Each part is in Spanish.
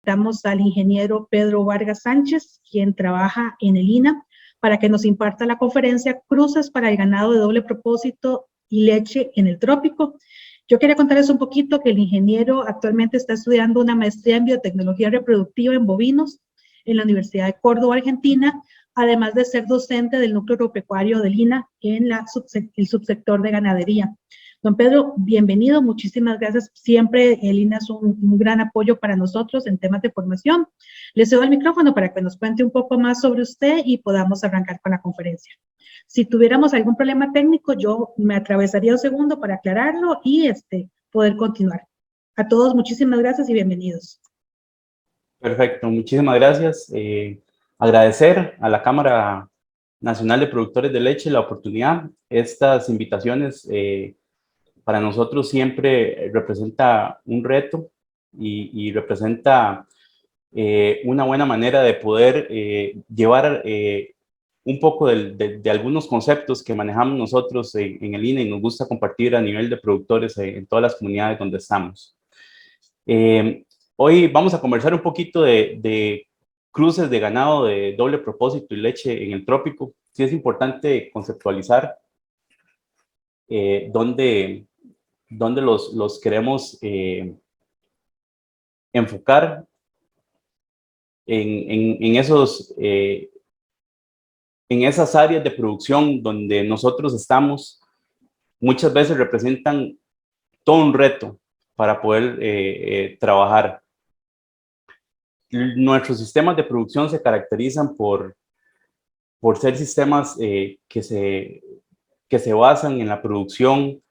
invitamos al ingeniero Pedro Vargas Sánchez, quien trabaja en el INA, para que nos imparta la conferencia Cruces para el ganado de doble propósito y leche en el trópico. Yo quería contarles un poquito que el ingeniero actualmente está estudiando una maestría en biotecnología reproductiva en bovinos en la Universidad de Córdoba, Argentina, además de ser docente del núcleo agropecuario del INA en el subsector de ganadería. Don Pedro, bienvenido, muchísimas gracias. Siempre el INA es un gran apoyo para nosotros en temas de formación. Le cedo el micrófono para que nos cuente un poco más sobre usted y podamos arrancar con la conferencia. Si tuviéramos algún problema técnico, yo me atravesaría un segundo para aclararlo y poder continuar. A todos, muchísimas gracias y bienvenidos. Perfecto, muchísimas gracias. Agradecer a la Cámara Nacional de Productores de Leche la oportunidad. Estas invitaciones para nosotros siempre representa un reto y representa una buena manera de poder llevar un poco de algunos conceptos que manejamos nosotros en el INA y nos gusta compartir a nivel de productores en todas las comunidades donde estamos. Hoy vamos a conversar un poquito de cruces de ganado de doble propósito y leche en el trópico. Sí es importante conceptualizar dónde los queremos enfocar en esas áreas de producción donde nosotros estamos. Muchas veces representan todo un reto para poder trabajar. Nuestros sistemas de producción se caracterizan por ser sistemas que se basan en la producción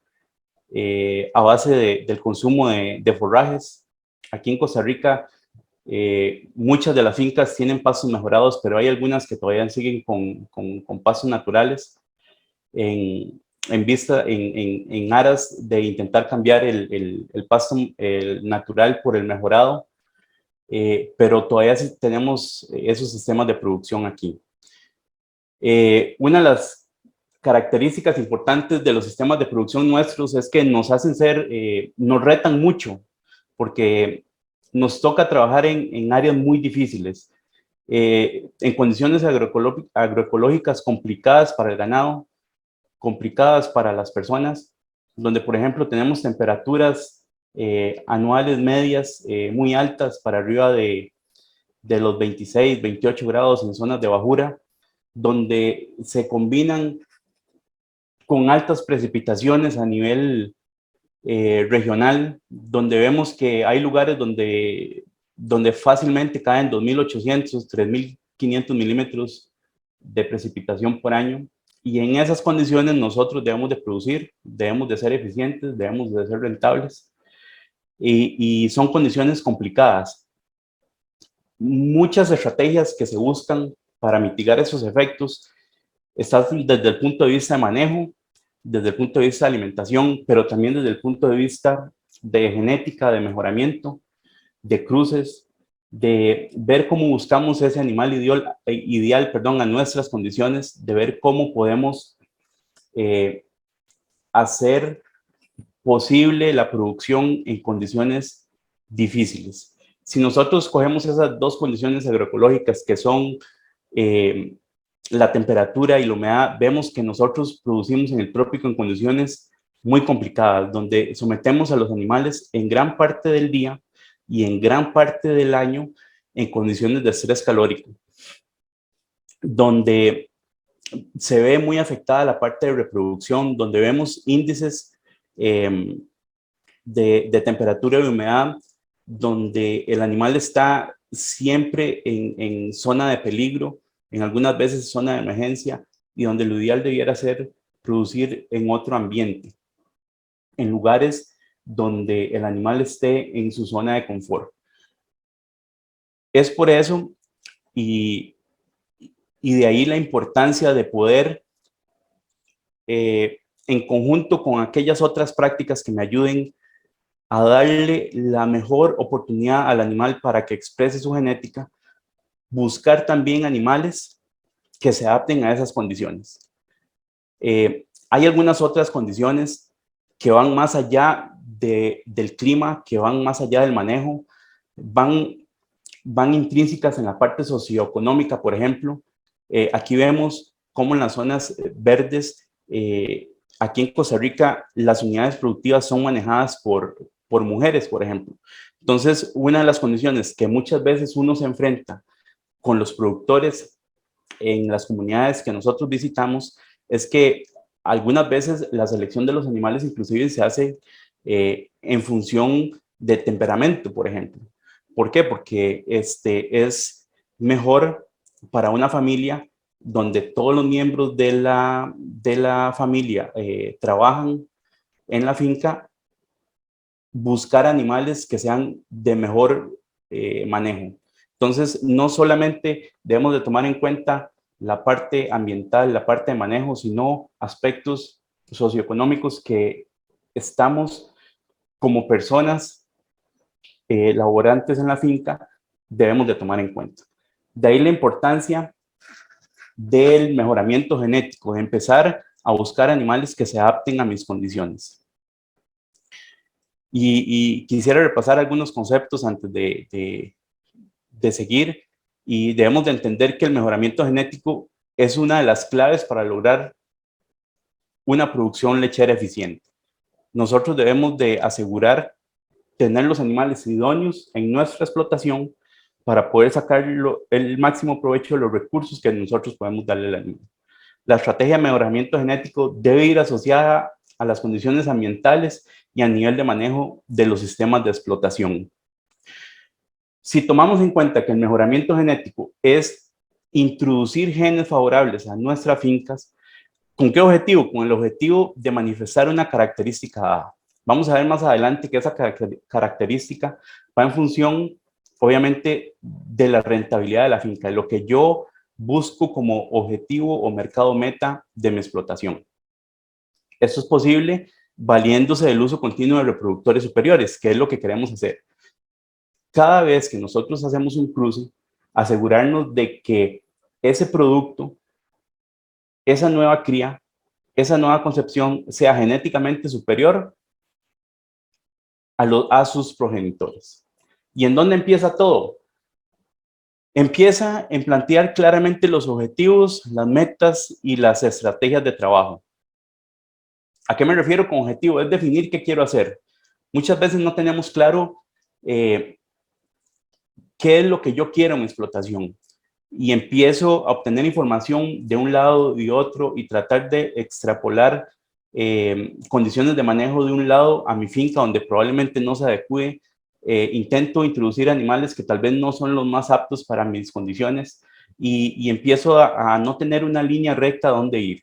a base del consumo de forrajes. Aquí en Costa Rica, muchas de las fincas tienen pastos mejorados, pero hay algunas que todavía siguen con pastos naturales en aras de intentar cambiar el pasto natural por el mejorado. Pero todavía sí tenemos esos sistemas de producción aquí. Una de las características importantes de los sistemas de producción nuestros es que nos hacen nos retan mucho, porque nos toca trabajar en áreas muy difíciles, en condiciones agroecológicas complicadas para el ganado, complicadas para las personas, donde, por ejemplo, tenemos temperaturas anuales medias muy altas, para arriba de los 26, 28 grados en zonas de bajura, donde se combinan con altas precipitaciones a nivel regional, donde vemos que hay lugares donde fácilmente caen 2.800, 3.500 milímetros de precipitación por año. Y en esas condiciones nosotros debemos de producir, debemos de ser eficientes, debemos de ser rentables. Y son condiciones complicadas. Muchas estrategias que se buscan para mitigar esos efectos están desde el punto de vista de manejo, desde el punto de vista de alimentación, pero también desde el punto de vista de genética, de mejoramiento, de cruces, de ver cómo buscamos ese animal ideal a nuestras condiciones, de ver cómo podemos hacer posible la producción en condiciones difíciles. Si nosotros cogemos esas dos condiciones agroecológicas que son la temperatura y la humedad, vemos que nosotros producimos en el trópico en condiciones muy complicadas, donde sometemos a los animales en gran parte del día y en gran parte del año en condiciones de estrés calórico, donde se ve muy afectada la parte de reproducción, donde vemos índices de temperatura y humedad, donde el animal está siempre en zona de peligro, en algunas veces zona de emergencia, y donde lo ideal debiera ser producir en otro ambiente, en lugares donde el animal esté en su zona de confort. Es por eso, y de ahí la importancia de poder, en conjunto con aquellas otras prácticas que me ayuden a darle la mejor oportunidad al animal para que exprese su genética, buscar también animales que se adapten a esas condiciones. Hay algunas otras condiciones que van más allá del clima, que van más allá del manejo, van van intrínsecas en la parte socioeconómica, por ejemplo. Aquí vemos cómo en las zonas verdes, aquí en Costa Rica, las unidades productivas son manejadas por mujeres, por ejemplo. Entonces, una de las condiciones que muchas veces uno se enfrenta con los productores en las comunidades que nosotros visitamos es que algunas veces la selección de los animales inclusive se hace en función de temperamento, por ejemplo. ¿Por qué? Porque es mejor para una familia donde todos los miembros de la familia trabajan en la finca, buscar animales que sean de mejor manejo. Entonces, no solamente debemos de tomar en cuenta la parte ambiental, la parte de manejo, sino aspectos socioeconómicos que estamos como personas laborantes en la finca, debemos de tomar en cuenta. De ahí la importancia del mejoramiento genético, de empezar a buscar animales que se adapten a mis condiciones. Y quisiera repasar algunos conceptos antes de seguir, y debemos de entender que el mejoramiento genético es una de las claves para lograr una producción lechera eficiente. Nosotros debemos de asegurar tener los animales idóneos en nuestra explotación para poder sacar el máximo provecho de los recursos que nosotros podemos darle al animal. La estrategia de mejoramiento genético debe ir asociada a las condiciones ambientales y a nivel de manejo de los sistemas de explotación. Si tomamos en cuenta que el mejoramiento genético es introducir genes favorables a nuestras fincas, ¿con qué objetivo? Con el objetivo de manifestar una característica dada. Vamos a ver más adelante que esa característica va en función, obviamente, de la rentabilidad de la finca, de lo que yo busco como objetivo o mercado meta de mi explotación. Esto es posible valiéndose del uso continuo de reproductores superiores, que es lo que queremos hacer. Cada vez que nosotros hacemos un cruce, asegurarnos de que ese producto, esa nueva cría, esa nueva concepción sea genéticamente superior a sus progenitores. ¿Y en dónde empieza todo? Empieza en plantear claramente los objetivos, las metas y las estrategias de trabajo. ¿A qué me refiero con objetivo? Es definir qué quiero hacer. Muchas veces no tenemos claro qué es lo que yo quiero en mi explotación. Y empiezo a obtener información de un lado y otro y tratar de extrapolar condiciones de manejo de un lado a mi finca donde probablemente no se adecue. Intento introducir animales que tal vez no son los más aptos para mis condiciones y empiezo a no tener una línea recta a dónde ir.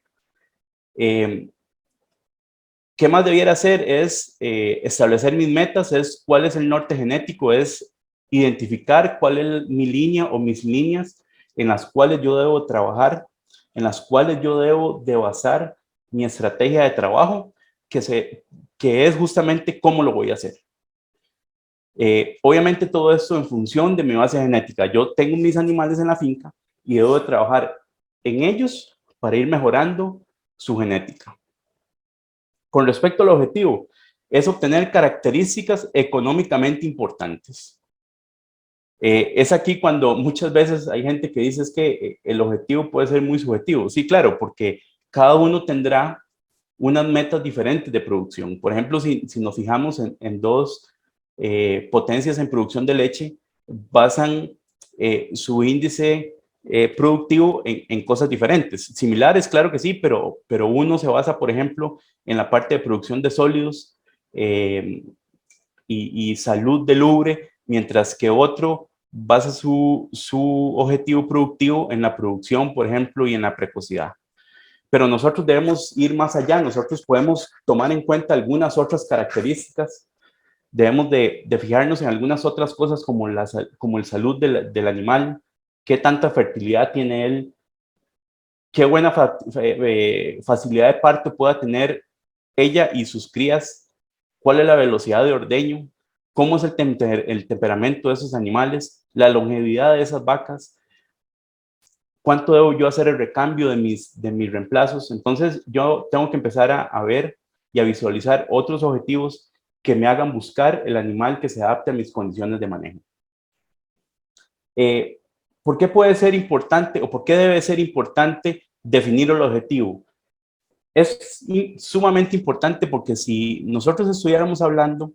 ¿Qué más debiera hacer? Es establecer mis metas, es cuál es el norte genético, es identificar cuál es mi línea o mis líneas en las cuales yo debo trabajar, en las cuales yo debo de basar mi estrategia de trabajo, que es justamente cómo lo voy a hacer. Obviamente todo esto en función de mi base genética. Yo tengo mis animales en la finca y debo de trabajar en ellos para ir mejorando su genética. Con respecto al objetivo, es obtener características económicamente importantes. Es aquí cuando muchas veces hay gente que dice es que el objetivo puede ser muy subjetivo. Sí, claro, porque cada uno tendrá unas metas diferentes de producción. Por ejemplo, si nos fijamos en dos potencias en producción de leche, basan su índice productivo en cosas diferentes. Similares, claro que sí, pero uno se basa, por ejemplo, en la parte de producción de sólidos y salud del ubre, mientras que otro basa su objetivo productivo en la producción, por ejemplo, y en la precocidad. Pero nosotros debemos ir más allá, nosotros podemos tomar en cuenta algunas otras características, debemos de fijarnos en algunas otras cosas como el salud del animal, qué tanta fertilidad tiene él, qué buena facilidad de parto pueda tener ella y sus crías, cuál es la velocidad de ordeño, cómo es el temperamento de esos animales, la longevidad de esas vacas, cuánto debo yo hacer el recambio de mis reemplazos. Entonces yo tengo que empezar a ver y a visualizar otros objetivos que me hagan buscar el animal que se adapte a mis condiciones de manejo. Eh, ¿Por qué puede ser importante o por qué debe ser importante definir el objetivo? Es sumamente importante porque si nosotros estuviéramos hablando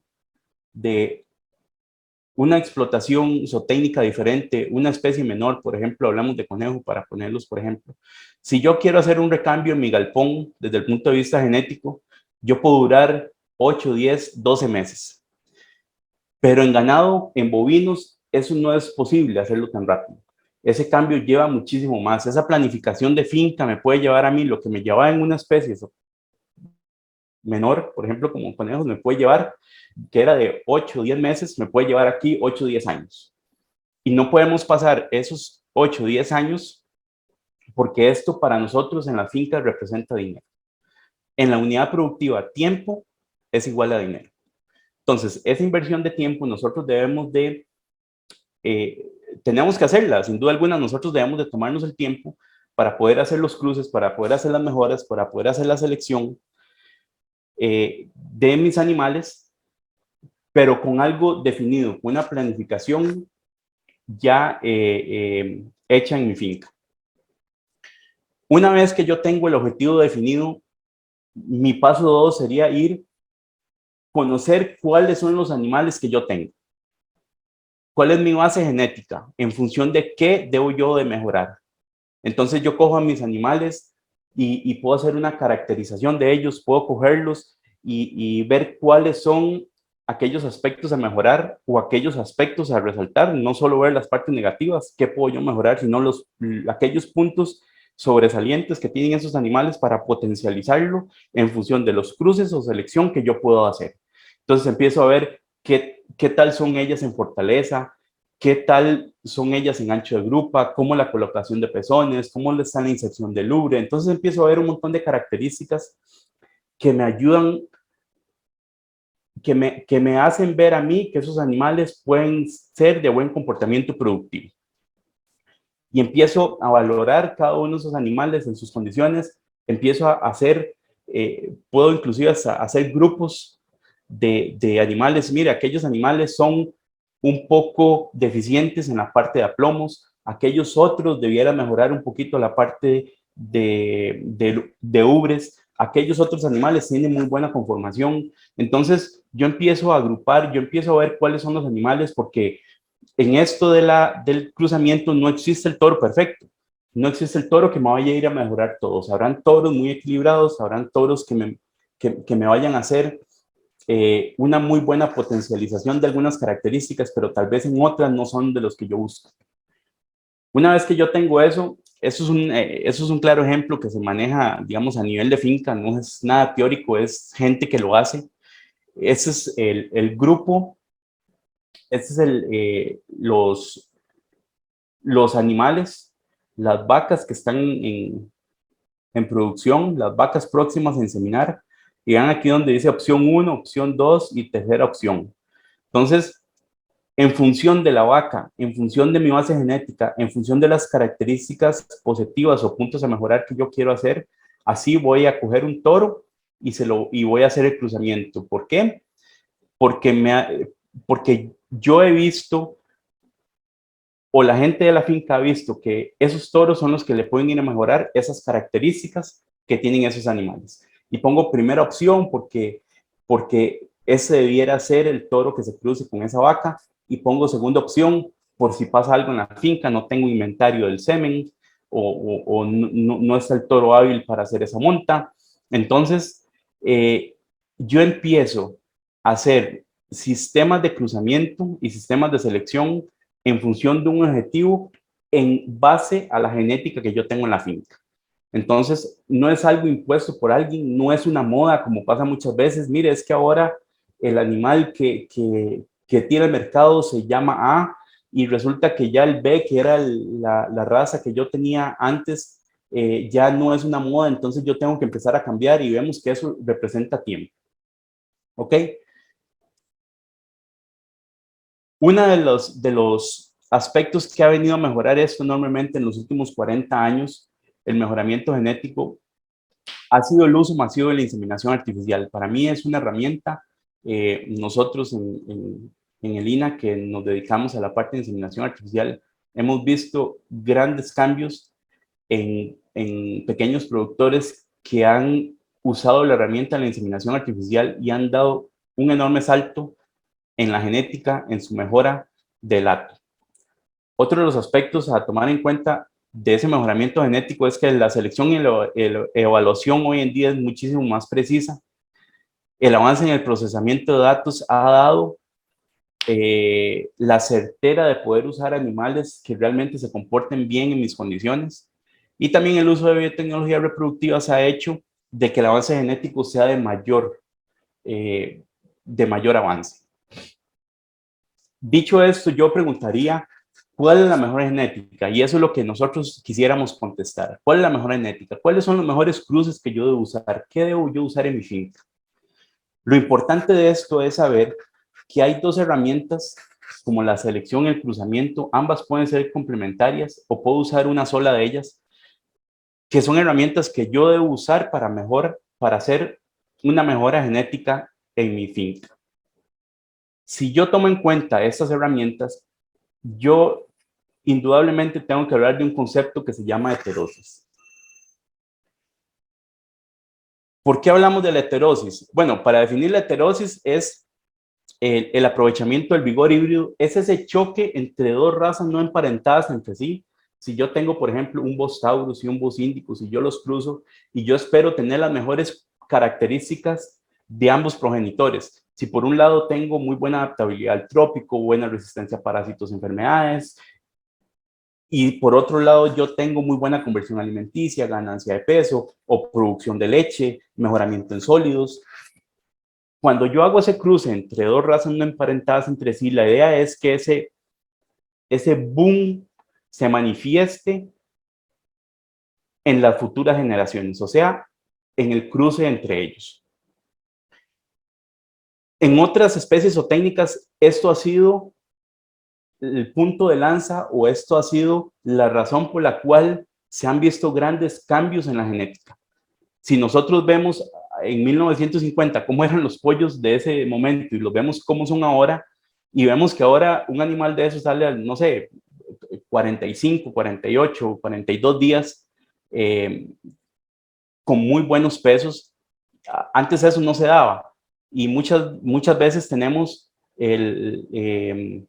de una explotación zootécnica diferente, una especie menor, por ejemplo, hablamos de conejo para ponerlos, por ejemplo. Si yo quiero hacer un recambio en mi galpón desde el punto de vista genético, yo puedo durar 8, 10, 12 meses. Pero en ganado, en bovinos, eso no es posible hacerlo tan rápido. Ese cambio lleva muchísimo más. Esa planificación de finca me puede llevar a mí lo que me llevaba en una especie menor, por ejemplo, como conejos, me puede llevar, que era de 8 o 10 meses, me puede llevar aquí 8 o 10 años. Y no podemos pasar esos 8 o 10 años porque esto para nosotros en la finca representa dinero. En la unidad productiva, tiempo es igual a dinero. Entonces, esa inversión de tiempo nosotros debemos de, tenemos que hacerla, sin duda alguna, nosotros debemos de tomarnos el tiempo para poder hacer los cruces, para poder hacer las mejoras, para poder hacer la selección de mis animales, pero con algo definido, con una planificación ya hecha en mi finca. Una vez que yo tengo el objetivo definido, mi paso 2 sería ir conocer cuáles son los animales que yo tengo. ¿Cuál es mi base genética? En función de qué debo yo de mejorar. Entonces yo cojo a mis animales y puedo hacer una caracterización de ellos, puedo cogerlos y ver cuáles son aquellos aspectos a mejorar o aquellos aspectos a resaltar, no solo ver las partes negativas, qué puedo yo mejorar, sino aquellos puntos sobresalientes que tienen esos animales para potencializarlo en función de los cruces o selección que yo puedo hacer. Entonces empiezo a ver qué tal son ellas en fortaleza, qué tal son ellas en ancho de grupa, cómo la colocación de pezones, cómo está la inserción del ubre. Entonces empiezo a ver un montón de características que me ayudan, que me hacen ver a mí que esos animales pueden ser de buen comportamiento productivo. Y empiezo a valorar cada uno de esos animales en sus condiciones, empiezo a hacer, puedo inclusive hacer grupos de animales. Mira, aquellos animales son un poco deficientes en la parte de aplomos, aquellos otros debieran mejorar un poquito la parte de ubres, aquellos otros animales tienen muy buena conformación. Entonces yo empiezo a agrupar, yo empiezo a ver cuáles son los animales, porque en esto del cruzamiento no existe el toro perfecto, no existe el toro que me vaya a ir a mejorar todos. Habrán toros muy equilibrados, habrán toros que me vayan a hacer una muy buena potencialización de algunas características, pero tal vez en otras no son de los que yo busco. Una vez que yo tengo eso, eso es un claro ejemplo que se maneja, digamos, a nivel de finca, no es nada teórico, es gente que lo hace. Ese es el grupo, este es los animales, las vacas que están en producción, las vacas próximas a inseminar, y vean aquí donde dice opción 1, opción 2 y tercera opción. Entonces, en función de la vaca, en función de mi base genética, en función de las características positivas o puntos a mejorar que yo quiero hacer, así voy a coger un toro y voy a hacer el cruzamiento. ¿Por qué? Porque yo he visto, o la gente de la finca ha visto, que esos toros son los que le pueden ir a mejorar esas características que tienen esos animales. Y pongo primera opción porque ese debiera ser el toro que se cruce con esa vaca, y pongo segunda opción por si pasa algo en la finca, no tengo inventario del semen o no está el toro hábil para hacer esa monta. Entonces, yo empiezo a hacer sistemas de cruzamiento y sistemas de selección en función de un objetivo en base a la genética que yo tengo en la finca. Entonces, no es algo impuesto por alguien, no es una moda como pasa muchas veces. Mire, es que ahora el animal que tiene el mercado se llama A y resulta que ya el B, que era la raza que yo tenía antes, ya no es una moda, entonces yo tengo que empezar a cambiar y vemos que eso representa tiempo. ¿Ok? Uno de los aspectos que ha venido a mejorar esto enormemente en los últimos 40 años, el mejoramiento genético, ha sido el uso masivo de la inseminación artificial. Para mí es una herramienta. Nosotros en el INA, que nos dedicamos a la parte de inseminación artificial, hemos visto grandes cambios en pequeños productores que han usado la herramienta de la inseminación artificial y han dado un enorme salto en la genética, en su mejora del hato. Otro de los aspectos a tomar en cuenta de ese mejoramiento genético es que la selección y la evaluación hoy en día es muchísimo más precisa. El avance en el procesamiento de datos ha dado la certera de poder usar animales que realmente se comporten bien en mis condiciones. Y también el uso de biotecnología reproductiva se ha hecho de que el avance genético sea de mayor avance. Dicho esto, yo preguntaría, ¿cuál es la mejor genética? Y eso es lo que nosotros quisiéramos contestar. ¿Cuál es la mejor genética? ¿Cuáles son los mejores cruces que yo debo usar? ¿Qué debo yo usar en mi finca? Lo importante de esto es saber que hay dos herramientas como la selección y el cruzamiento, ambas pueden ser complementarias o puedo usar una sola de ellas, que son herramientas que yo debo usar para hacer una mejora genética en mi finca. Si yo tomo en cuenta estas herramientas, yo indudablemente tengo que hablar de un concepto que se llama heterosis. ¿Por qué hablamos de la heterosis? Bueno, para definir la heterosis es el aprovechamiento del vigor híbrido, es ese choque entre dos razas no emparentadas entre sí. Si yo tengo, por ejemplo, un Bos taurus y un Bos indicus, y yo los cruzo, y yo espero tener las mejores características de ambos progenitores. Si por un lado tengo muy buena adaptabilidad al trópico, buena resistencia a parásitos, enfermedades, y por otro lado yo tengo muy buena conversión alimenticia, ganancia de peso o producción de leche, mejoramiento en sólidos. Cuando yo hago ese cruce entre dos razas no emparentadas entre sí, la idea es que ese boom se manifieste en las futuras generaciones, o sea, en el cruce entre ellos. En otras especies o técnicas, esto ha sido el punto de lanza o esto ha sido la razón por la cual se han visto grandes cambios en la genética. Si nosotros vemos en 1950 cómo eran los pollos de ese momento y los vemos cómo son ahora, y vemos que ahora un animal de eso sale, no sé, 45, 48, 42 días con muy buenos pesos. Antes eso no se daba y muchas veces tenemos un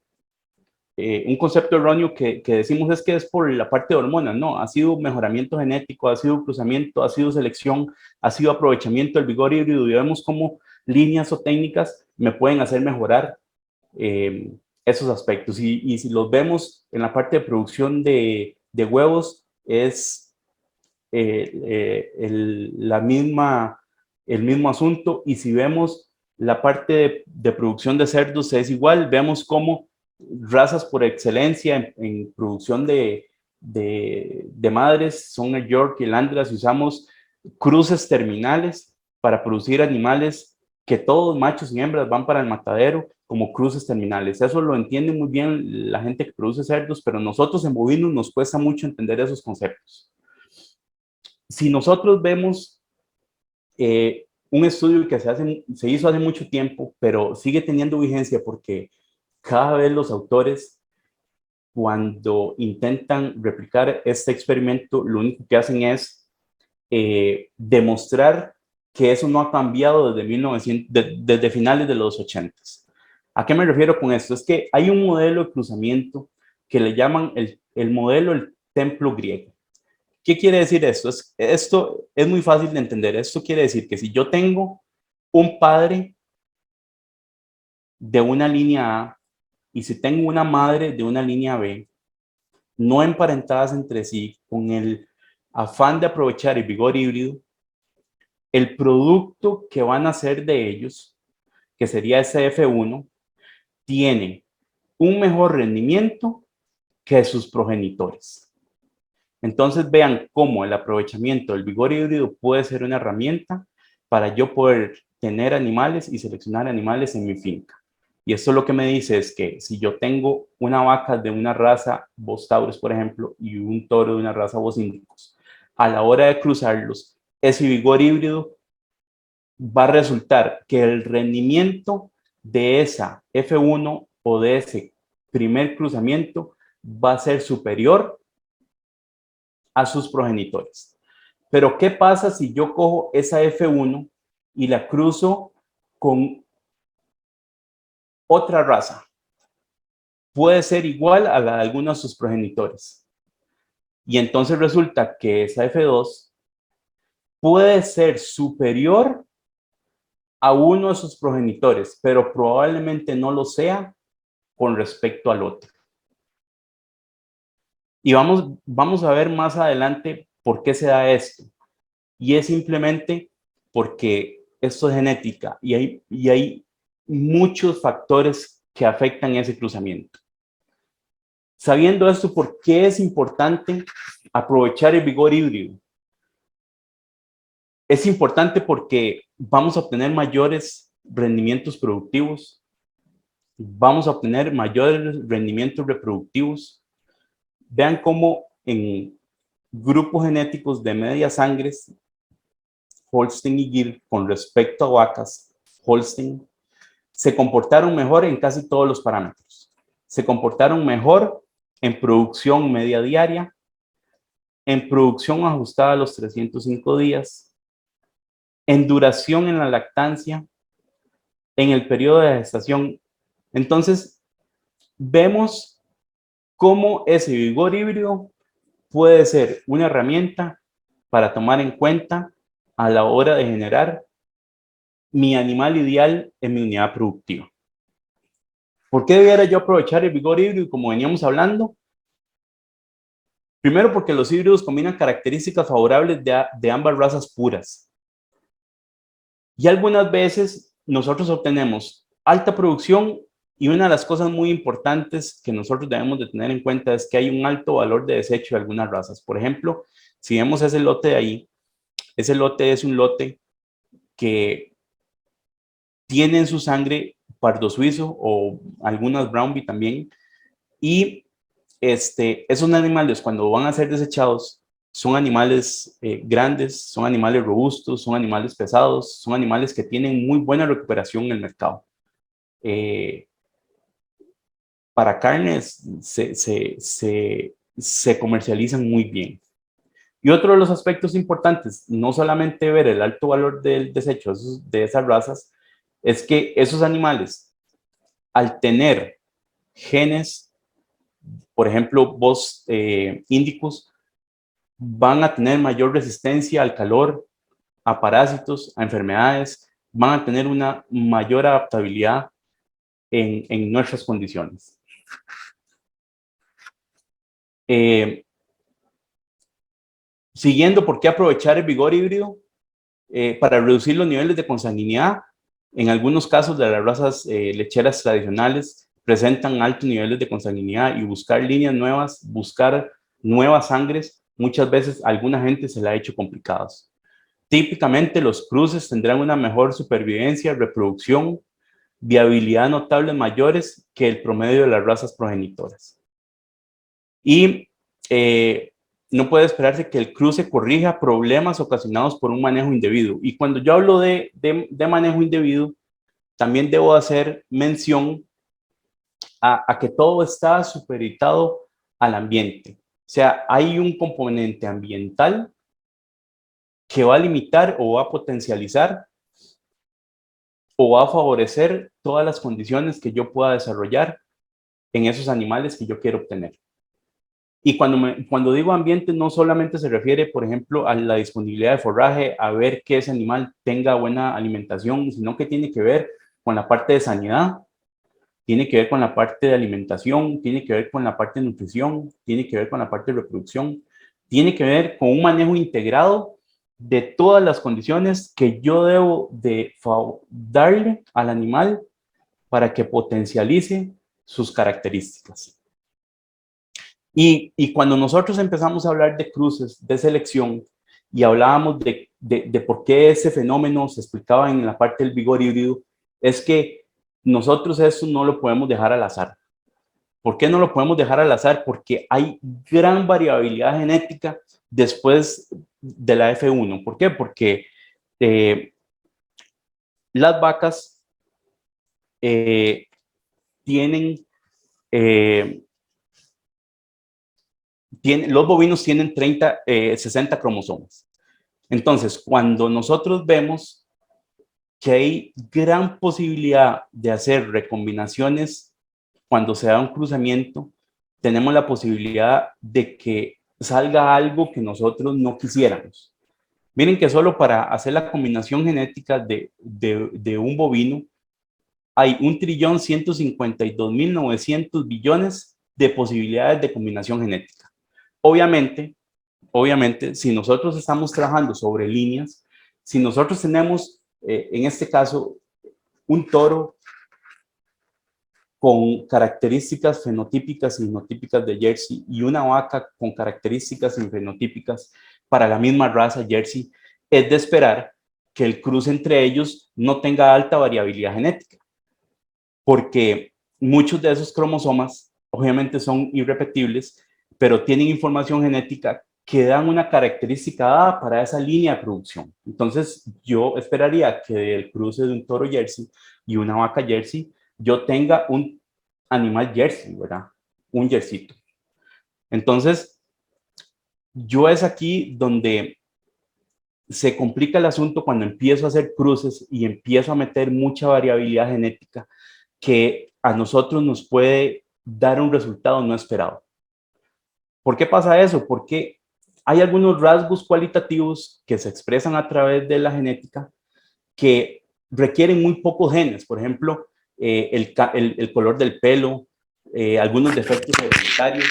concepto erróneo que decimos es que es por la parte de hormonas. No, ha sido mejoramiento genético, ha sido cruzamiento, ha sido selección, ha sido aprovechamiento del vigor híbrido y vemos cómo líneas o técnicas me pueden hacer mejorar esos aspectos. Y si los vemos en la parte de producción de huevos, es el mismo asunto. Y si vemos la parte de producción de cerdos, es igual. Vemos cómo razas por excelencia en producción de madres son el York y el Andras, y usamos cruces terminales para producir animales que todos, machos y hembras, van para el matadero como cruces terminales. Eso lo entiende muy bien la gente que produce cerdos, pero nosotros en bovinos nos cuesta mucho entender esos conceptos. Si nosotros vemos un estudio que se hizo hace mucho tiempo, pero sigue teniendo vigencia porque cada vez los autores, cuando intentan replicar este experimento, lo único que hacen es demostrar que eso no ha cambiado desde finales de los 80. ¿A qué me refiero con esto? Es que hay un modelo de cruzamiento que le llaman el modelo del templo griego. ¿Qué quiere decir esto? Esto es muy fácil de entender. Esto quiere decir que si yo tengo un padre de una línea A y si tengo una madre de una línea B, no emparentadas entre sí, con el afán de aprovechar el vigor híbrido, el producto que van a hacer de ellos, que sería ese F1, tiene un mejor rendimiento que sus progenitores. Entonces vean cómo el aprovechamiento del vigor híbrido puede ser una herramienta para yo poder tener animales y seleccionar animales en mi finca. Y esto lo que me dice es que si yo tengo una vaca de una raza Bos taurus, por ejemplo, y un toro de una raza Bos indicus, a la hora de cruzarlos, ese vigor híbrido va a resultar que el rendimiento de esa F1 o de ese primer cruzamiento va a ser superior a sus progenitores. Pero ¿qué pasa si yo cojo esa F1 y la cruzo con otra raza? Puede ser igual a la de algunos de sus progenitores. Y entonces resulta que esa F2 puede ser superior a uno de sus progenitores, pero probablemente no lo sea con respecto al otro. Y vamos a ver más adelante por qué se da esto. Y es simplemente porque esto es genética y hay muchos factores que afectan ese cruzamiento. Sabiendo esto, ¿por qué es importante aprovechar el vigor híbrido? Es importante porque vamos a obtener mayores rendimientos productivos, vamos a obtener mayores rendimientos reproductivos. Vean cómo en grupos genéticos de media sangres, Holstein y Gir, con respecto a vacas, Holstein, se comportaron mejor en casi todos los parámetros. Se comportaron mejor en producción media diaria, en producción ajustada a los 305 días, en duración en la lactancia, en el periodo de gestación. Entonces, vemos cómo ese vigor híbrido puede ser una herramienta para tomar en cuenta a la hora de generar mi animal ideal en mi unidad productiva. ¿Por qué debiera yo aprovechar el vigor híbrido como veníamos hablando? Primero, porque los híbridos combinan características favorables de ambas razas puras. Y algunas veces nosotros obtenemos alta producción y una de las cosas muy importantes que nosotros debemos de tener en cuenta es que hay un alto valor de desecho de algunas razas. Por ejemplo, si vemos ese lote de ahí, ese lote es un lote que tiene en su sangre pardo suizo o algunas brownbee también. Y esos animales cuando van a ser desechados son animales grandes, son animales robustos, son animales pesados, son animales que tienen muy buena recuperación en el mercado. Para carnes se comercializan muy bien. Y otro de los aspectos importantes, no solamente ver el alto valor del desecho de esas razas, es que esos animales, al tener genes, por ejemplo, Bos indicus, van a tener mayor resistencia al calor, a parásitos, a enfermedades, van a tener una mayor adaptabilidad en nuestras condiciones. Siguiendo, ¿por qué aprovechar el vigor híbrido? Para reducir los niveles de consanguinidad. En algunos casos de las razas lecheras tradicionales presentan altos niveles de consanguinidad y buscar líneas nuevas, buscar nuevas sangres, muchas veces a alguna gente se le ha hecho complicados. Típicamente los cruces tendrán una mejor supervivencia, reproducción, viabilidad notable mayores que el promedio de las razas progenitoras. Y no puede esperarse que el cruce corrija problemas ocasionados por un manejo indebido. Y cuando yo hablo de manejo indebido, también debo hacer mención a que todo está supeditado al ambiente. O sea, hay un componente ambiental que va a limitar o va a potencializar o va a favorecer todas las condiciones que yo pueda desarrollar en esos animales que yo quiero obtener. Y cuando digo ambiente, no solamente se refiere, por ejemplo, a la disponibilidad de forraje, a ver que ese animal tenga buena alimentación, sino que tiene que ver con la parte de sanidad, tiene que ver con la parte de alimentación, tiene que ver con la parte de nutrición, tiene que ver con la parte de reproducción, tiene que ver con un manejo integrado de todas las condiciones que yo debo de darle al animal para que potencialice sus características. Y cuando nosotros empezamos a hablar de cruces, de selección, y hablábamos de por qué ese fenómeno se explicaba en la parte del vigor híbrido, es que nosotros eso no lo podemos dejar al azar. ¿Por qué no lo podemos dejar al azar? Porque hay gran variabilidad genética después de la F1. ¿Por qué? Porque las vacas tienen los bovinos tienen 60 cromosomas. Entonces, cuando nosotros vemos que hay gran posibilidad de hacer recombinaciones cuando se da un cruzamiento, tenemos la posibilidad de que salga algo que nosotros no quisiéramos. Miren que solo para hacer la combinación genética de un bovino hay 1.152.900 billones de posibilidades de combinación genética. Obviamente, si nosotros estamos trabajando sobre líneas, si nosotros tenemos, en este caso, un toro con características fenotípicas y genotípicas de Jersey y una vaca con características fenotípicas para la misma raza Jersey, es de esperar que el cruce entre ellos no tenga alta variabilidad genética, porque muchos de esos cromosomas obviamente son irrepetibles, pero tienen información genética que dan una característica dada para esa línea de producción. Entonces, yo esperaría que del cruce de un toro Jersey y una vaca Jersey, yo tenga un animal Jersey, ¿verdad? Un Jerseyito. Entonces, yo es aquí donde se complica el asunto cuando empiezo a hacer cruces y empiezo a meter mucha variabilidad genética que a nosotros nos puede dar un resultado no esperado. ¿Por qué pasa eso? Porque hay algunos rasgos cualitativos que se expresan a través de la genética que requieren muy pocos genes. Por ejemplo, el color del pelo, algunos defectos hereditarios,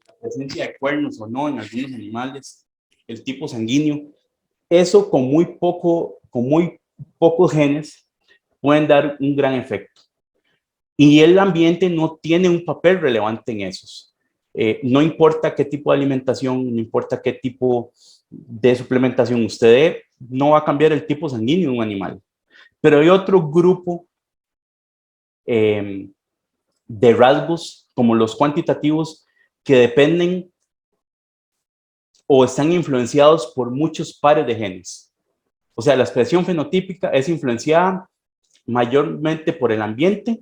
la presencia de cuernos o no en algunos animales, el tipo sanguíneo. Eso con muy pocos genes pueden dar un gran efecto. Y el ambiente no tiene un papel relevante en esos. No importa qué tipo de alimentación, no importa qué tipo de suplementación usted dé, no va a cambiar el tipo sanguíneo de un animal. Pero hay otro grupo de rasgos, como los cuantitativos, que dependen o están influenciados por muchos pares de genes. O sea, la expresión fenotípica es influenciada mayormente por el ambiente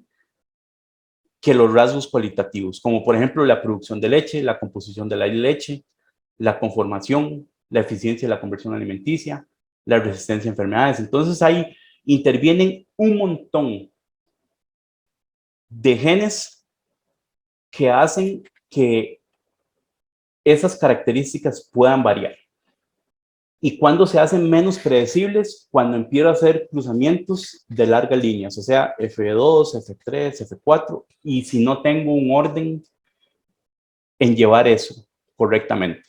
que los rasgos cualitativos, como por ejemplo la producción de leche, la composición de la leche, la conformación, la eficiencia de la conversión alimenticia, la resistencia a enfermedades. Entonces ahí intervienen un montón de genes que hacen que esas características puedan variar. Y cuando se hacen menos predecibles, cuando empiezo a hacer cruzamientos de largas líneas, o sea, F2, F3, F4, y si no tengo un orden en llevar eso correctamente.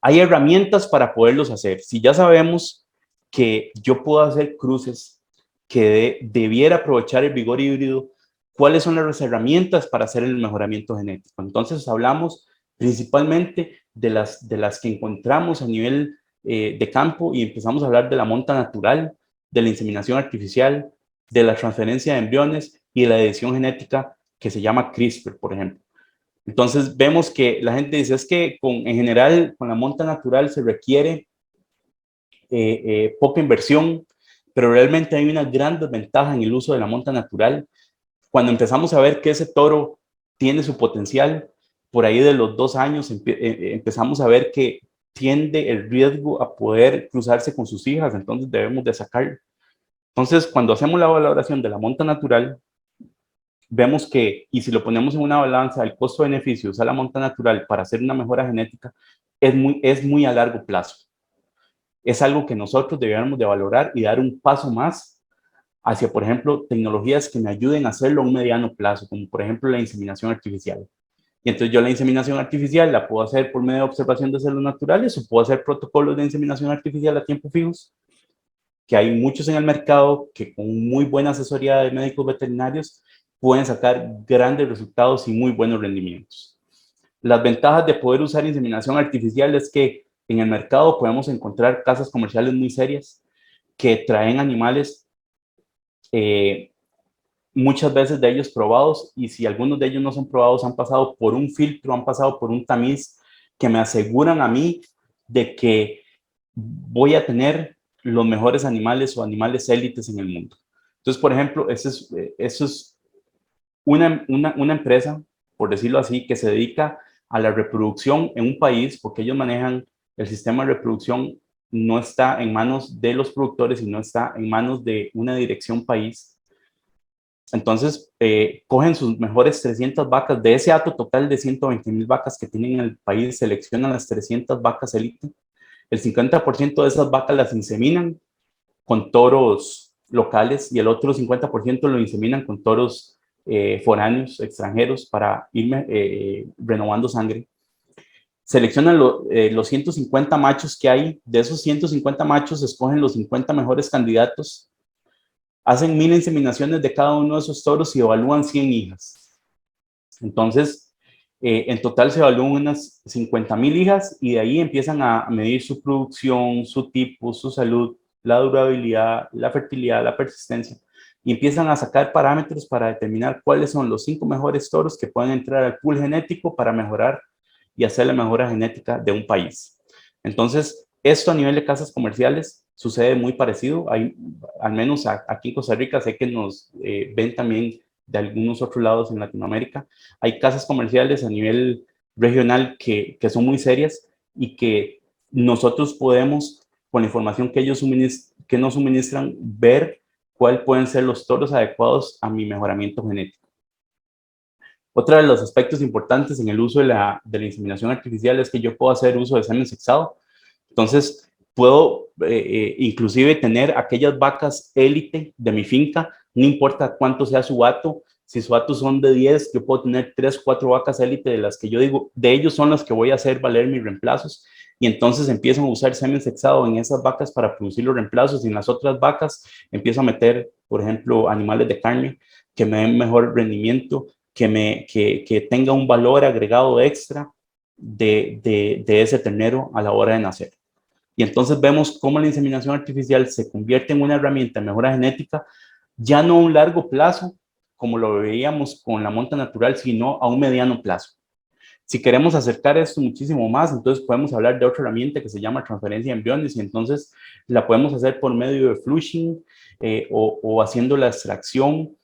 Hay herramientas para poderlos hacer. Si ya sabemos que yo puedo hacer cruces que debiera aprovechar el vigor híbrido, ¿cuáles son las herramientas para hacer el mejoramiento genético? Entonces hablamos principalmente de las que encontramos a nivel de campo y empezamos a hablar de la monta natural, de la inseminación artificial, de la transferencia de embriones y de la edición genética que se llama CRISPR, por ejemplo. Entonces vemos que la gente dice es que en general con la monta natural se requiere poca inversión, pero realmente hay una gran desventaja en el uso de la monta natural. Cuando empezamos a ver que ese toro tiene su potencial, por ahí de los 2 años empezamos a ver que tiende el riesgo a poder cruzarse con sus hijas, entonces debemos de sacarlo. Entonces, cuando hacemos la valoración de la monta natural, vemos que, y si lo ponemos en una balanza, el costo-beneficio de usar la monta natural para hacer una mejora genética es muy a largo plazo. Es algo que nosotros deberíamos de valorar y dar un paso más hacia, por ejemplo, tecnologías que me ayuden a hacerlo a un mediano plazo, como por ejemplo la inseminación artificial. Y entonces yo la inseminación artificial la puedo hacer por medio de observación de células naturales o puedo hacer protocolos de inseminación artificial a tiempo fijos, que hay muchos en el mercado que con muy buena asesoría de médicos veterinarios pueden sacar grandes resultados y muy buenos rendimientos. Las ventajas de poder usar inseminación artificial es que en el mercado podemos encontrar casas comerciales muy serias que traen animales muchas veces de ellos probados, y si algunos de ellos no son probados, han pasado por un filtro, han pasado por un tamiz que me aseguran a mí de que voy a tener los mejores animales o animales élites en el mundo. Entonces, por ejemplo, eso es una empresa por decirlo así, que se dedica a la reproducción en un país, porque ellos manejan el sistema de reproducción, no está en manos de los productores, sino está en manos de una dirección país. Entonces, cogen sus mejores 300 vacas, de ese hato total de 120,000 vacas que tienen en el país, seleccionan las 300 vacas élite, el 50% de esas vacas las inseminan con toros locales y el otro 50% lo inseminan con toros foráneos, extranjeros, para ir renovando sangre. Seleccionan los 150 machos que hay, de esos 150 machos escogen los 50 mejores candidatos, hacen 1000 inseminaciones de cada uno de esos toros y evalúan 100 hijas. Entonces, en total se evalúan unas 50,000 hijas y de ahí empiezan a medir su producción, su tipo, su salud, la durabilidad, la fertilidad, la persistencia, y empiezan a sacar parámetros para determinar cuáles son los 5 mejores toros que pueden entrar al pool genético para mejorar y hacer la mejora genética de un país. Entonces, esto a nivel de casas comerciales sucede muy parecido. Hay, al menos aquí en Costa Rica, sé que nos ven también de algunos otros lados en Latinoamérica. Hay casas comerciales a nivel regional que son muy serias y que nosotros podemos, con la información que ellos que nos suministran, ver cuáles pueden ser los toros adecuados a mi mejoramiento genético. Otro de los aspectos importantes en el uso de la inseminación artificial es que yo puedo hacer uso de semen sexado. Entonces, puedo inclusive tener aquellas vacas élite de mi finca, no importa cuánto sea su hato. Si su hato son de 10, yo puedo tener 3 o 4 vacas élite de las que yo digo, de ellos son las que voy a hacer valer mis reemplazos. Y entonces empiezo a usar semen sexado en esas vacas para producir los reemplazos, y en las otras vacas empiezo a meter, por ejemplo, animales de carne que me den mejor rendimiento, que tenga un valor agregado extra de ese ternero a la hora de nacer. Y entonces vemos cómo la inseminación artificial se convierte en una herramienta de mejora genética, ya no a un largo plazo, como lo veíamos con la monta natural, sino a un mediano plazo. Si queremos acercar esto muchísimo más, entonces podemos hablar de otra herramienta que se llama transferencia de embriones, y entonces la podemos hacer por medio de flushing o haciendo la extracción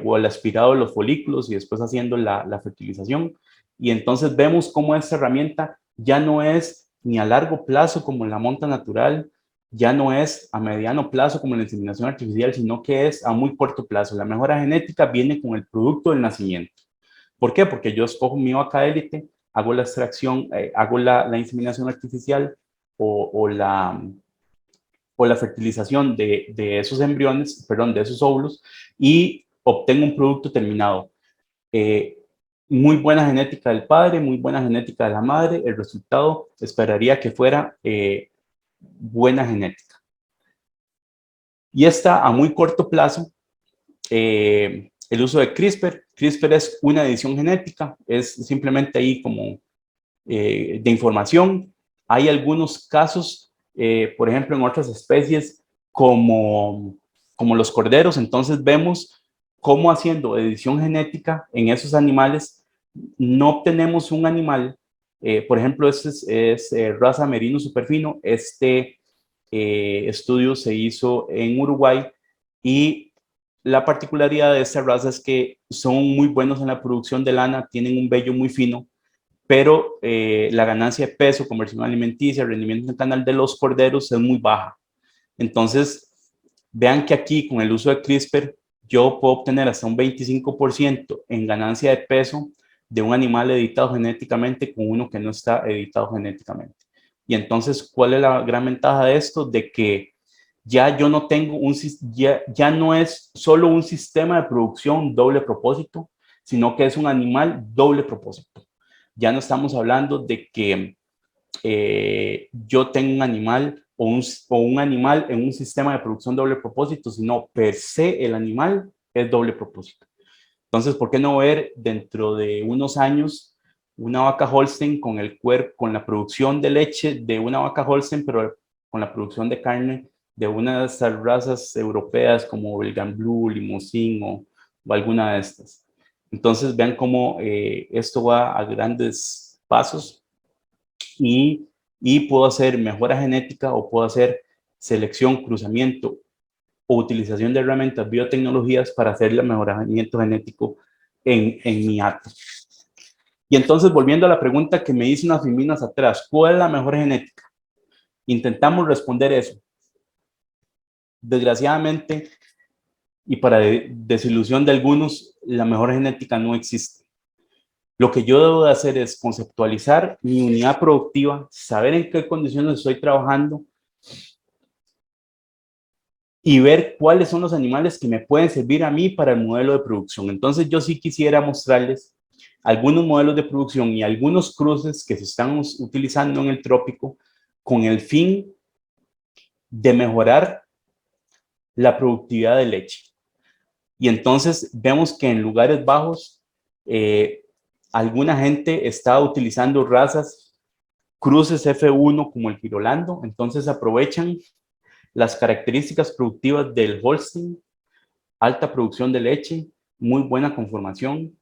o el aspirado de los folículos y después haciendo la fertilización. Y entonces vemos cómo esta herramienta ya no es ni a largo plazo como la monta natural, ya no es a mediano plazo como la inseminación artificial, sino que es a muy corto plazo. La mejora genética viene con el producto del nacimiento. ¿Por qué? Porque yo escojo mi vaca élite, hago la extracción, hago la inseminación artificial o la fertilización de esos embriones, perdón, de esos óvulos, y obtengo un producto terminado. Muy buena genética del padre, muy buena genética de la madre, el resultado esperaría que fuera buena genética. Y está a muy corto plazo el uso de CRISPR. CRISPR es una edición genética, es simplemente ahí como de información. Hay algunos casos, por ejemplo, en otras especies como los corderos, entonces vemos cómo haciendo edición genética en esos animales no obtenemos un animal, por ejemplo, este es raza merino superfino. Este estudio se hizo en Uruguay y la particularidad de esta raza es que son muy buenos en la producción de lana, tienen un vello muy fino, pero la ganancia de peso, conversión alimenticia, rendimiento en canal de los corderos es muy baja. Entonces, vean que aquí con el uso de CRISPR, yo puedo obtener hasta un 25% en ganancia de peso de un animal editado genéticamente con uno que no está editado genéticamente. Y entonces, ¿cuál es la gran ventaja de esto? De que ya yo no tengo ya no es solo un sistema de producción doble propósito, sino que es un animal doble propósito. Ya no estamos hablando de que yo tengo un animal o un animal en un sistema de producción doble propósito, sino per se el animal es doble propósito. Entonces, ¿por qué no ver dentro de unos años una vaca Holstein con con la producción de leche de una vaca Holstein, pero con la producción de carne de una de estas razas europeas como Belgian Blue, Limousin o alguna de estas? Entonces, vean cómo esto va a grandes pasos y puedo hacer mejora genética o puedo hacer selección, cruzamiento o utilización de herramientas biotecnologías para hacer el mejoramiento genético en mi hato. Y entonces, volviendo a la pregunta que me hizo unas feminas atrás, ¿cuál es la mejor genética? Intentamos responder eso. Desgraciadamente, y para desilusión de algunos, la mejor genética no existe. Lo que yo debo de hacer es conceptualizar mi unidad productiva, saber en qué condiciones estoy trabajando y ver cuáles son los animales que me pueden servir a mí para el modelo de producción. Entonces, yo sí quisiera mostrarles algunos modelos de producción y algunos cruces que se están utilizando en el trópico con el fin de mejorar la productividad de leche. Y entonces vemos que en lugares bajos, alguna gente está utilizando razas, cruces F1 como el Girolando, entonces aprovechan las características productivas del Holstein, alta producción de leche, muy buena conformación,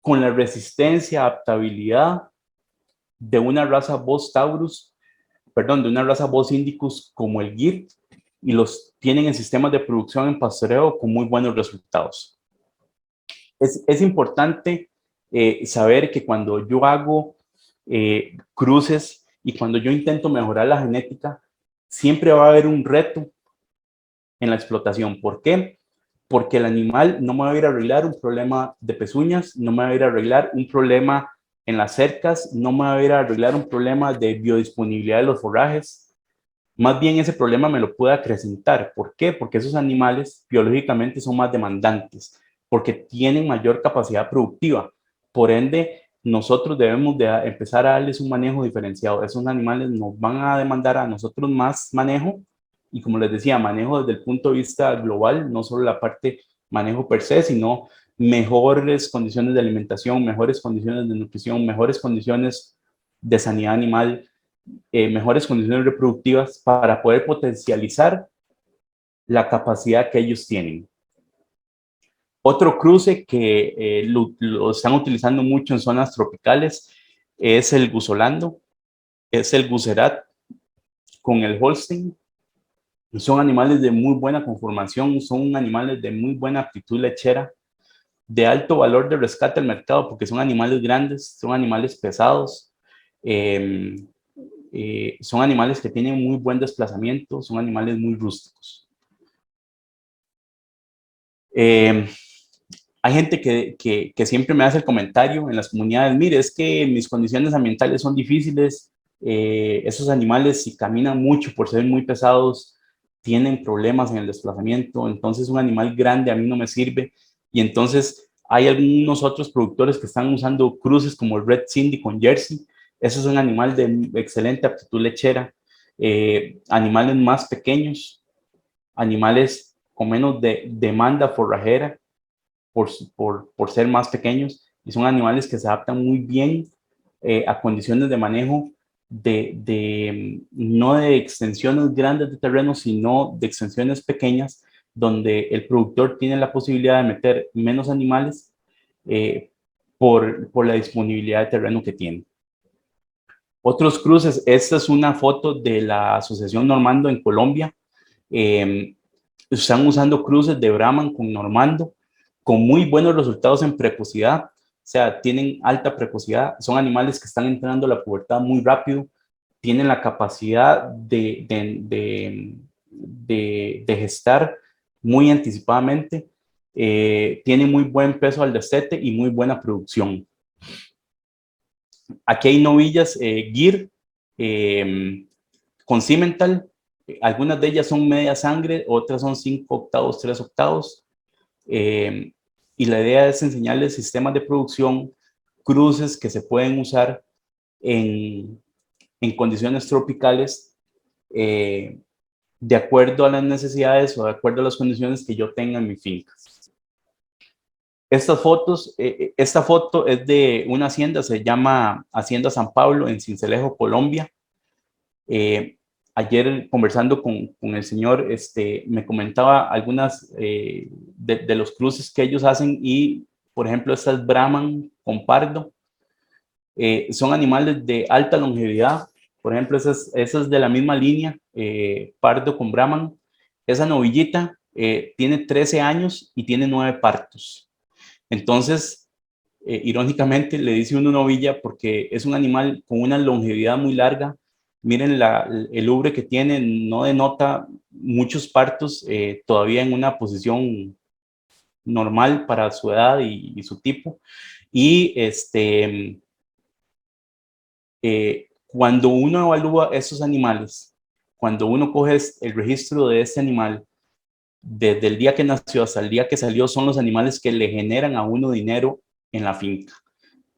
con la resistencia, adaptabilidad de una raza Bos Taurus, perdón, de una raza Bos Indicus como el Gir, y los tienen en sistemas de producción en pastoreo con muy buenos resultados. Es importante saber que cuando yo hago cruces y cuando yo intento mejorar la genética, siempre va a haber un reto en la explotación. ¿Por qué? Porque el animal no me va a ir a arreglar un problema de pezuñas, no me va a ir a arreglar un problema en las cercas, no me va a ir a arreglar un problema de biodisponibilidad de los forrajes. Más bien ese problema me lo puede acrecentar. ¿Por qué? Porque esos animales biológicamente son más demandantes, porque tienen mayor capacidad productiva. Por ende, nosotros debemos de empezar a darles un manejo diferenciado. Esos animales nos van a demandar a nosotros más manejo y, como les decía, manejo desde el punto de vista global, no solo la parte manejo per se, sino mejores condiciones de alimentación, mejores condiciones de nutrición, mejores condiciones de sanidad animal, mejores condiciones reproductivas para poder potencializar la capacidad que ellos tienen. Otro cruce que lo están utilizando mucho en zonas tropicales es el Gusolando, es el Gucerat con el Holstein. Son animales de muy buena conformación, son animales de muy buena aptitud lechera, de alto valor de rescate al mercado porque son animales grandes, son animales pesados, son animales que tienen muy buen desplazamiento, son animales muy rústicos. Hay gente que siempre me hace el comentario en las comunidades, mire, es que mis condiciones ambientales son difíciles, esos animales si caminan mucho por ser muy pesados, tienen problemas en el desplazamiento, entonces un animal grande a mí no me sirve. Y entonces hay algunos otros productores que están usando cruces como el Red Cindy con Jersey. Eso es un animal de excelente aptitud lechera. Animales más pequeños, animales con menos demanda forrajera por ser más pequeños, y son animales que se adaptan muy bien a condiciones de manejo no de extensiones grandes de terreno, sino de extensiones pequeñas, donde el productor tiene la posibilidad de meter menos animales por la disponibilidad de terreno que tiene. Otros cruces, esta es una foto de la Asociación Normando en Colombia. Están usando cruces de Brahman con Normando, con muy buenos resultados en precocidad, o sea, tienen alta precocidad, son animales que están entrando a la pubertad muy rápido, tienen la capacidad de gestar muy anticipadamente, tienen muy buen peso al destete y muy buena producción. Aquí hay novillas Gir con Cimental, algunas de ellas son media sangre, otras son 5 octavos, 3 octavos. Y la idea es enseñarles sistemas de producción, cruces que se pueden usar en condiciones tropicales de acuerdo a las necesidades o de acuerdo a las condiciones que yo tenga en mi finca. Esta foto es de una hacienda, se llama Hacienda San Pablo en Sincelejo, Colombia. Ayer conversando con el señor, me comentaba algunas de los cruces que ellos hacen y, por ejemplo, estas Brahman con Pardo, son animales de alta longevidad. Por ejemplo, esas de la misma línea, Pardo con Brahman. Esa novillita tiene 13 años y tiene 9 partos. Entonces, irónicamente le dice uno novilla porque es un animal con una longevidad muy larga. Miren el ubre que tiene, no denota muchos partos, todavía en una posición normal para su edad y su tipo. Y cuando uno evalúa esos animales, cuando uno coge el registro de este animal, desde el día que nació hasta el día que salió, son los animales que le generan a uno dinero en la finca.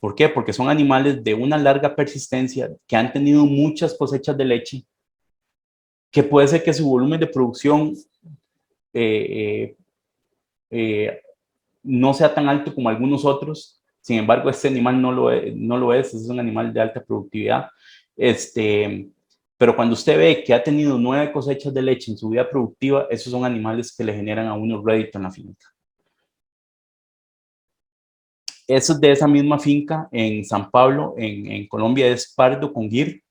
¿Por qué? Porque son animales de una larga persistencia, que han tenido muchas cosechas de leche, que puede ser que su volumen de producción eh, no sea tan alto como algunos otros. Sin embargo, este animal no lo es un animal de alta productividad. Pero cuando usted ve que ha tenido 9 cosechas de leche en su vida productiva, esos son animales que le generan a uno rédito en la finca. Eso es de esa misma finca en San Pablo, en Colombia, es pardo con gir.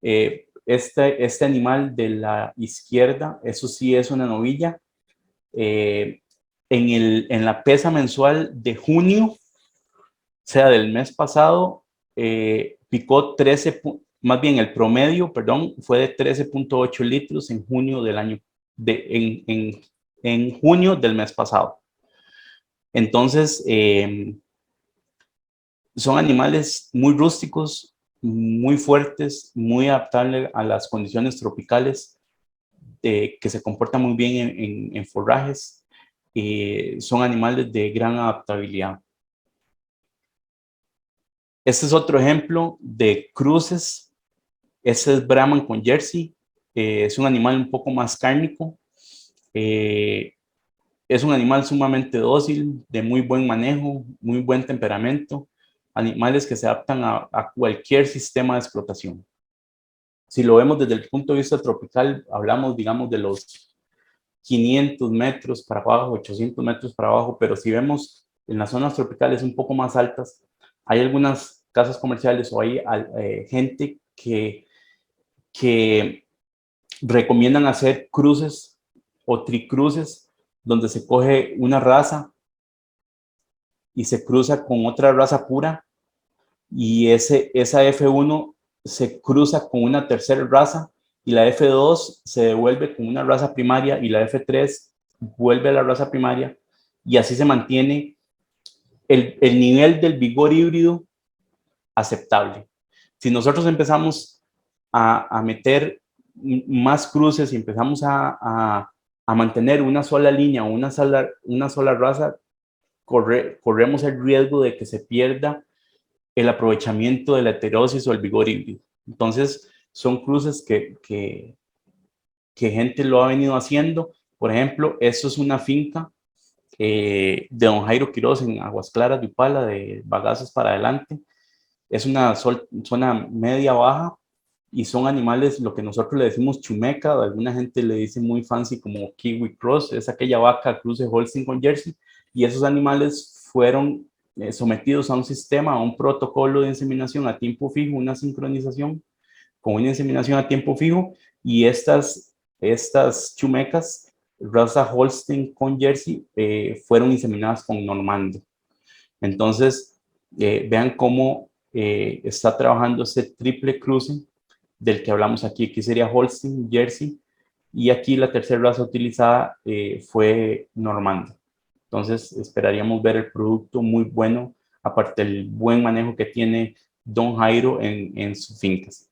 Este animal de la izquierda, eso sí es una novilla. En la pesa mensual de junio, o sea, del mes pasado, picó 13, más bien el promedio, perdón, fue de 13.8 litros en junio del año, en junio del mes pasado. Entonces, son animales muy rústicos, muy fuertes, muy adaptables a las condiciones tropicales, que se comportan muy bien en forrajes. Son animales de gran adaptabilidad. Este es otro ejemplo de cruces. Este es Brahman con Jersey. Es un animal un poco más cárnico. Es un animal sumamente dócil, de muy buen manejo, muy buen temperamento. Animales que se adaptan a cualquier sistema de explotación. Si lo vemos desde el punto de vista tropical, hablamos, digamos, de los 500 metros para abajo, 800 metros para abajo, pero si vemos en las zonas tropicales un poco más altas, hay algunas casas comerciales o hay gente que recomiendan hacer cruces o tricruces, donde se coge una raza y se cruza con otra raza pura, y esa F1 se cruza con una tercera raza, y la F2 se devuelve con una raza primaria, y la F3 vuelve a la raza primaria, y así se mantiene el nivel del vigor híbrido aceptable. Si nosotros empezamos a meter más cruces y empezamos a mantener una sola línea o una sola raza, corremos el riesgo de que se pierda el aprovechamiento de la heterosis o el vigor híbrido. Entonces, son cruces que gente lo ha venido haciendo. Por ejemplo, esto es una finca de don Jairo Quiroz en Aguas Claras de Upala, de Bagazos para adelante. Es una zona media baja y son animales, lo que nosotros le decimos chumeca, alguna gente le dice muy fancy como kiwi cross, es aquella vaca cruce Holstein con Jersey, y esos animales fueron sometidos a un sistema, a un protocolo de inseminación a tiempo fijo, una sincronización con una inseminación a tiempo fijo, y estas chumecas, raza Holstein con Jersey, fueron inseminadas con Normando. Entonces, vean cómo está trabajando ese triple cruce del que hablamos aquí. Aquí sería Holstein, Jersey, y aquí la tercera raza utilizada fue Normando. Entonces, esperaríamos ver el producto muy bueno, aparte del buen manejo que tiene don Jairo en sus fincas.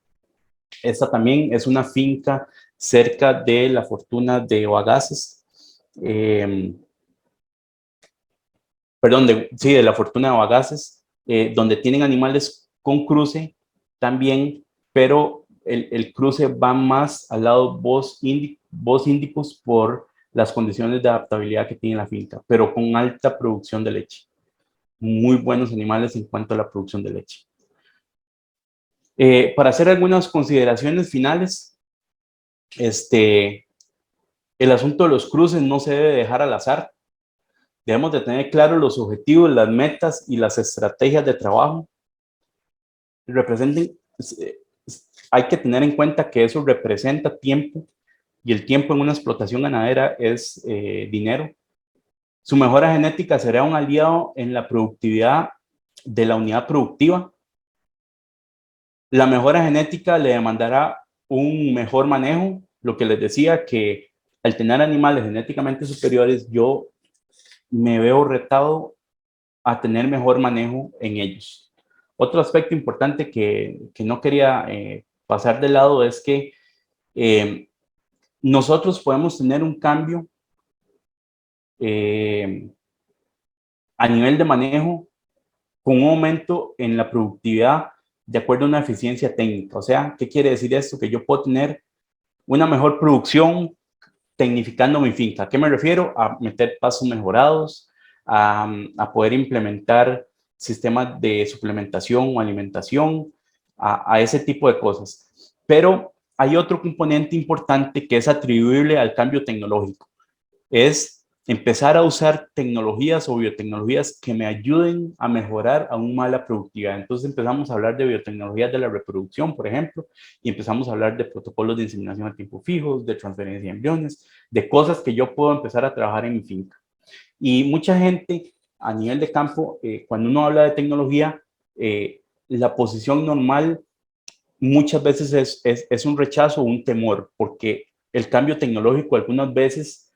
Esta también es una finca cerca de la Fortuna de Bagaces. Perdón, de la Fortuna de Bagaces, donde tienen animales con cruce también, pero el cruce va más al lado Bos Indicus por las condiciones de adaptabilidad que tiene la finca, pero con alta producción de leche. Muy buenos animales en cuanto a la producción de leche. Para hacer algunas consideraciones finales, el asunto de los cruces no se debe dejar al azar. Debemos de tener claros los objetivos, las metas y las estrategias de trabajo. Hay que tener en cuenta que eso representa tiempo, y el tiempo en una explotación ganadera es dinero. Su mejora genética será un aliado en la productividad de la unidad productiva. La mejora genética le demandará un mejor manejo, lo que les decía, que al tener animales genéticamente superiores, yo me veo retado a tener mejor manejo en ellos. Otro aspecto importante que no quería pasar de lado es que nosotros podemos tener un cambio a nivel de manejo con un aumento en la productividad de acuerdo a una eficiencia técnica. O sea, ¿qué quiere decir esto? Que yo puedo tener una mejor producción tecnificando mi finca. ¿A qué me refiero? A meter pasos mejorados, a poder implementar sistemas de suplementación o alimentación, a ese tipo de cosas. Pero hay otro componente importante que es atribuible al cambio tecnológico. Es empezar a usar tecnologías o biotecnologías que me ayuden a mejorar aún más la productividad. Entonces empezamos a hablar de biotecnologías de la reproducción, por ejemplo, y empezamos a hablar de protocolos de inseminación a tiempo fijo, de transferencia de embriones, de cosas que yo puedo empezar a trabajar en mi finca. Y mucha gente a nivel de campo, cuando uno habla de tecnología, la posición normal muchas veces es un rechazo o un temor, porque el cambio tecnológico algunas veces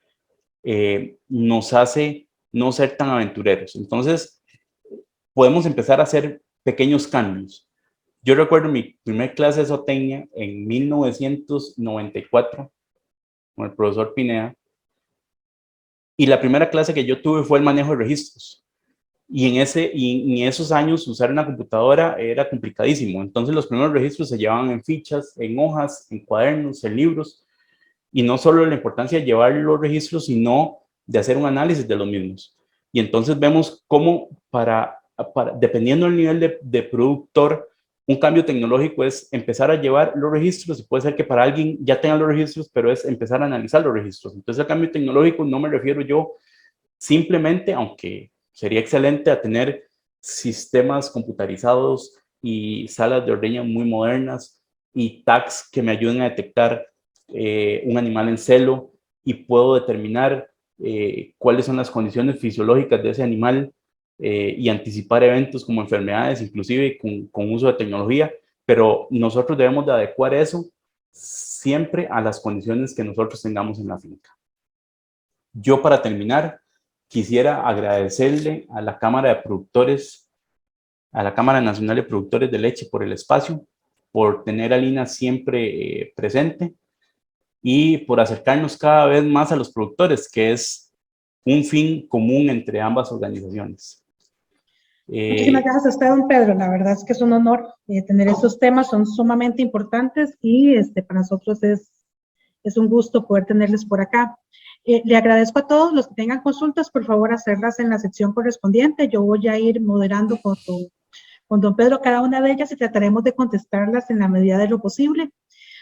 nos hace no ser tan aventureros. Entonces, podemos empezar a hacer pequeños cambios. Yo recuerdo mi primer clase de zootecnia en 1994 con el profesor Pineda, y la primera clase que yo tuve fue el manejo de registros. Y en esos años usar una computadora era complicadísimo. Entonces los primeros registros se llevaban en fichas, en hojas, en cuadernos, en libros. Y no solo la importancia de llevar los registros, sino de hacer un análisis de los mismos. Y entonces vemos cómo dependiendo del nivel de productor, un cambio tecnológico es empezar a llevar los registros, y puede ser que para alguien ya tenga los registros, pero es empezar a analizar los registros. Entonces el cambio tecnológico no me refiero yo simplemente, aunque sería excelente, a tener sistemas computarizados y salas de ordeña muy modernas y tags que me ayuden a detectar un animal en celo, y puedo determinar cuáles son las condiciones fisiológicas de ese animal y anticipar eventos como enfermedades, inclusive con uso de tecnología, pero nosotros debemos de adecuar eso siempre a las condiciones que nosotros tengamos en la finca. Yo, para terminar, quisiera agradecerle a la Cámara de Productores, a la Cámara Nacional de Productores de Leche por el espacio, por tener a Lina siempre presente y por acercarnos cada vez más a los productores, que es un fin común entre ambas organizaciones. Muchísimas gracias a usted, don Pedro. La verdad es que es un honor tener estos temas, son sumamente importantes y para nosotros es un gusto poder tenerles por acá. Le agradezco a todos los que tengan consultas, por favor, hacerlas en la sección correspondiente. Yo voy a ir moderando con don Pedro cada una de ellas y trataremos de contestarlas en la medida de lo posible.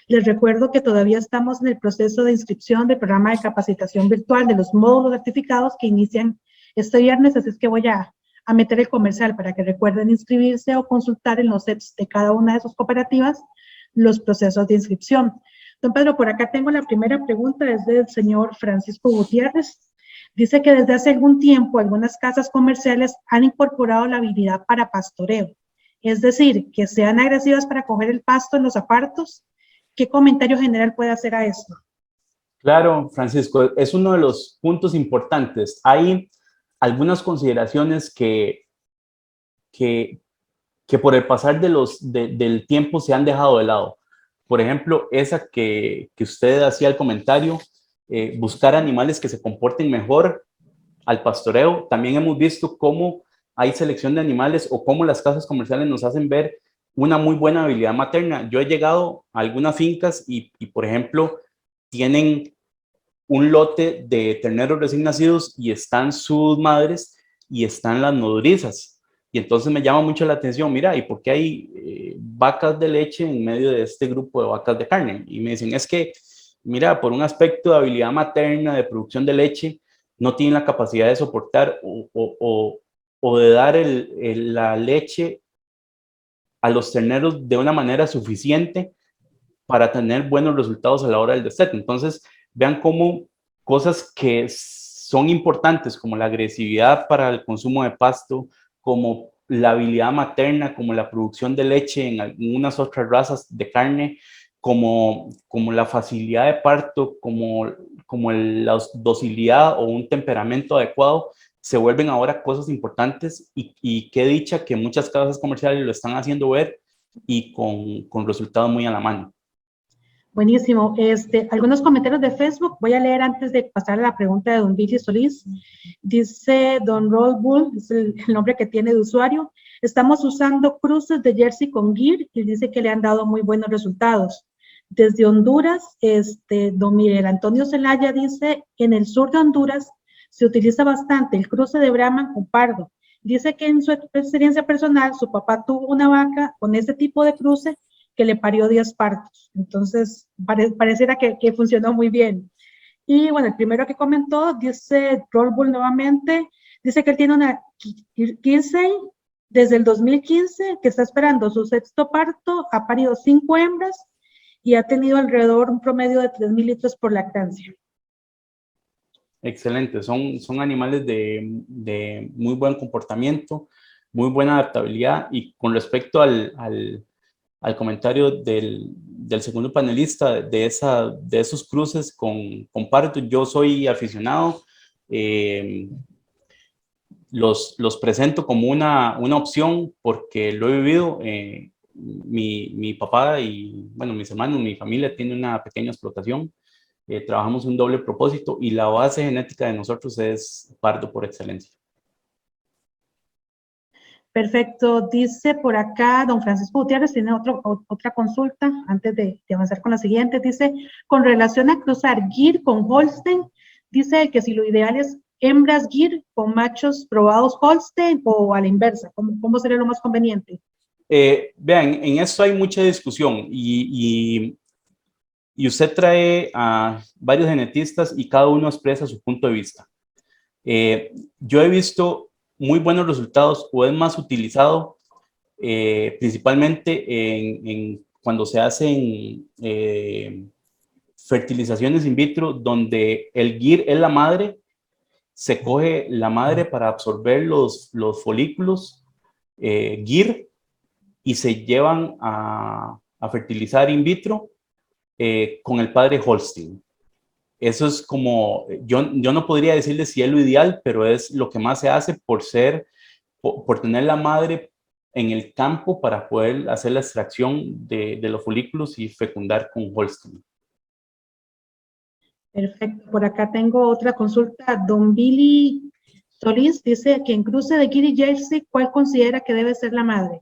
Les recuerdo que todavía estamos en el proceso de inscripción del programa de capacitación virtual de los módulos certificados que inician este viernes, así es que voy a meter el comercial para que recuerden inscribirse o consultar en los sets de cada una de sus cooperativas los procesos de inscripción. Don Pedro, por acá tengo la primera pregunta, es del señor Francisco Gutiérrez. Dice que desde hace algún tiempo algunas casas comerciales han incorporado la habilidad para pastoreo, es decir, que sean agresivas para coger el pasto en los apartos. ¿Qué comentario general puede hacer a esto? Claro, Francisco, es uno de los puntos importantes. Hay algunas consideraciones que por el pasar del tiempo se han dejado de lado. Por ejemplo, esa que usted hacía el comentario, buscar animales que se comporten mejor al pastoreo. También hemos visto cómo hay selección de animales o cómo las casas comerciales nos hacen ver una muy buena habilidad materna. Yo he llegado a algunas fincas y por ejemplo, tienen un lote de terneros recién nacidos y están sus madres y están las nodrizas. Y entonces me llama mucho la atención, mira, ¿y por qué hay vacas de leche en medio de este grupo de vacas de carne? Y me dicen, es que, mira, por un aspecto de habilidad materna, de producción de leche, no tienen la capacidad de soportar o de dar la leche a los terneros de una manera suficiente para tener buenos resultados a la hora del destete. Entonces, vean cómo cosas que son importantes, como la agresividad para el consumo de pasto, como la habilidad materna, como la producción de leche en algunas otras razas de carne, como la facilidad de parto, como la docilidad o un temperamento adecuado, se vuelven ahora cosas importantes y qué dicha que muchas casas comerciales lo están haciendo ver y con resultados muy a la mano. Buenísimo. Algunos comentarios de Facebook voy a leer antes de pasar a la pregunta de don Billy Solís. Dice don Roll Bull, es el nombre que tiene de usuario. Estamos usando cruces de jersey con GIR y dice que le han dado muy buenos resultados. Desde Honduras, don Miguel Antonio Zelaya dice, en el sur de Honduras se utiliza bastante el cruce de Brahman con pardo. Dice que en su experiencia personal, su papá tuvo una vaca con este tipo de cruce que le parió 10 partos. Entonces, pareciera que funcionó muy bien. Y bueno, el primero que comentó, dice Rollbull nuevamente, dice que él tiene una Kinsey desde el 2015, que está esperando su sexto parto, ha parido 5 hembras y ha tenido alrededor un promedio de 3,000 litros por lactancia. Excelente, son animales de muy buen comportamiento, muy buena adaptabilidad. Y con respecto al comentario del segundo panelista de esos cruces con parto, yo soy aficionado, los presento como una opción porque lo he vivido. Mi papá y, bueno, mis hermanos, mi familia tiene una pequeña explotación. Trabajamos un doble propósito y la base genética de nosotros es pardo por excelencia. Perfecto. Dice por acá don Francisco Gutiérrez, tiene otra consulta antes de avanzar con la siguiente. Dice, con relación a cruzar GIR con Holstein, dice que si lo ideal es hembras GIR con machos probados Holstein o a la inversa, ¿cómo sería lo más conveniente? Vean, en esto hay mucha discusión y usted trae a varios genetistas y cada uno expresa su punto de vista. Yo he visto muy buenos resultados o es más utilizado principalmente cuando se hacen fertilizaciones in vitro donde el GIR es la madre, se coge la madre para absorber los folículos GIR y se llevan a fertilizar in vitro con el padre Holstein. Eso es como, yo no podría decirle si es lo ideal, pero es lo que más se hace por tener la madre en el campo para poder hacer la extracción de los folículos y fecundar con Holstein. Perfecto. Por acá tengo otra consulta. Don Billy Solís dice que en cruce de GIR y Jersey, ¿cuál considera que debe ser la madre?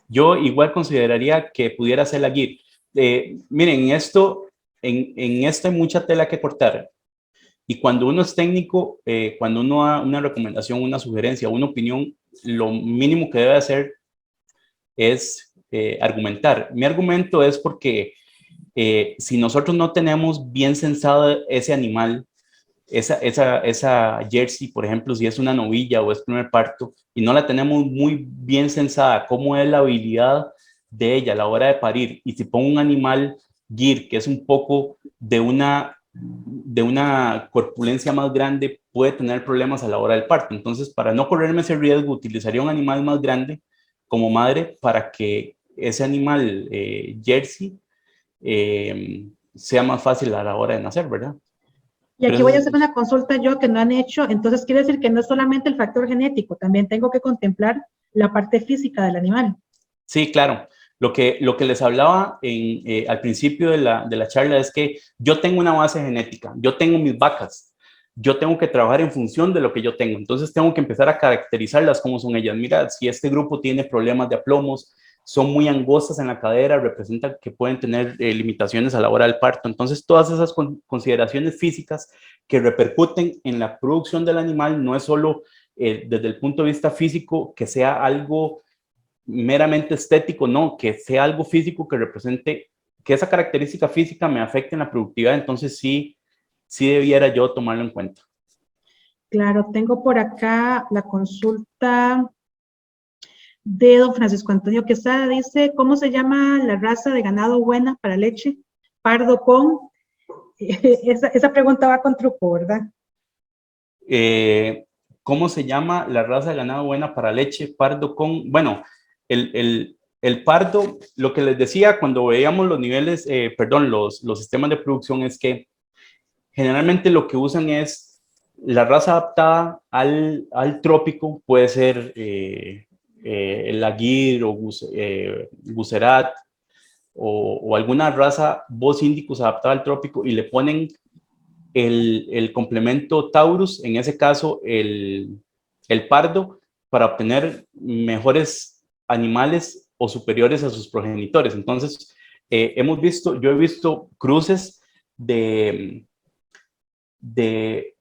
Yo igual consideraría que pudiera ser la GIR. Miren, en esto hay mucha tela que cortar. Y cuando uno es técnico, cuando uno da una recomendación, una sugerencia, una opinión, lo mínimo que debe hacer es argumentar. Mi argumento es porque si nosotros no tenemos bien censado ese animal, esa jersey, por ejemplo, si es una novilla o es primer parto, y no la tenemos muy bien censada, cómo es la habilidad de ella a la hora de parir, y si pongo un animal GIR, que es un poco de una corpulencia más grande, puede tener problemas a la hora del parto. Entonces, para no correrme ese riesgo, utilizaría un animal más grande como madre para que ese animal jersey sea más fácil a la hora de nacer, ¿verdad? Y aquí voy a hacer una consulta yo que no han hecho, entonces quiere decir que no es solamente el factor genético, también tengo que contemplar la parte física del animal. Sí, claro. Lo que les hablaba al principio de la charla es que yo tengo una base genética, yo tengo mis vacas, yo tengo que trabajar en función de lo que yo tengo, entonces tengo que empezar a caracterizarlas como son ellas. Mira, si este grupo tiene problemas de aplomos, son muy angostas en la cadera, representan que pueden tener limitaciones a la hora del parto. Entonces, todas esas consideraciones físicas que repercuten en la producción del animal, no es solo desde el punto de vista físico que sea algo meramente estético, no, que sea algo físico que represente, que esa característica física me afecte en la productividad, entonces sí debiera yo tomarlo en cuenta. Claro, tengo por acá la consulta de don Francisco Antonio Quesada. Dice, ¿cómo se llama la raza de ganado buena para leche? Pardo con... esa pregunta va con truco, ¿verdad? ¿cómo se llama la raza de ganado buena para leche? Pardo con, bueno, el pardo, lo que les decía cuando veíamos los niveles, perdón, los sistemas de producción es que generalmente lo que usan es la raza adaptada al trópico, puede ser el aguir o gucerat o alguna raza Bos indicus adaptada al trópico y le ponen el complemento Taurus, en ese caso el pardo, para obtener mejores animales o superiores a sus progenitores. Entonces, yo he visto cruces de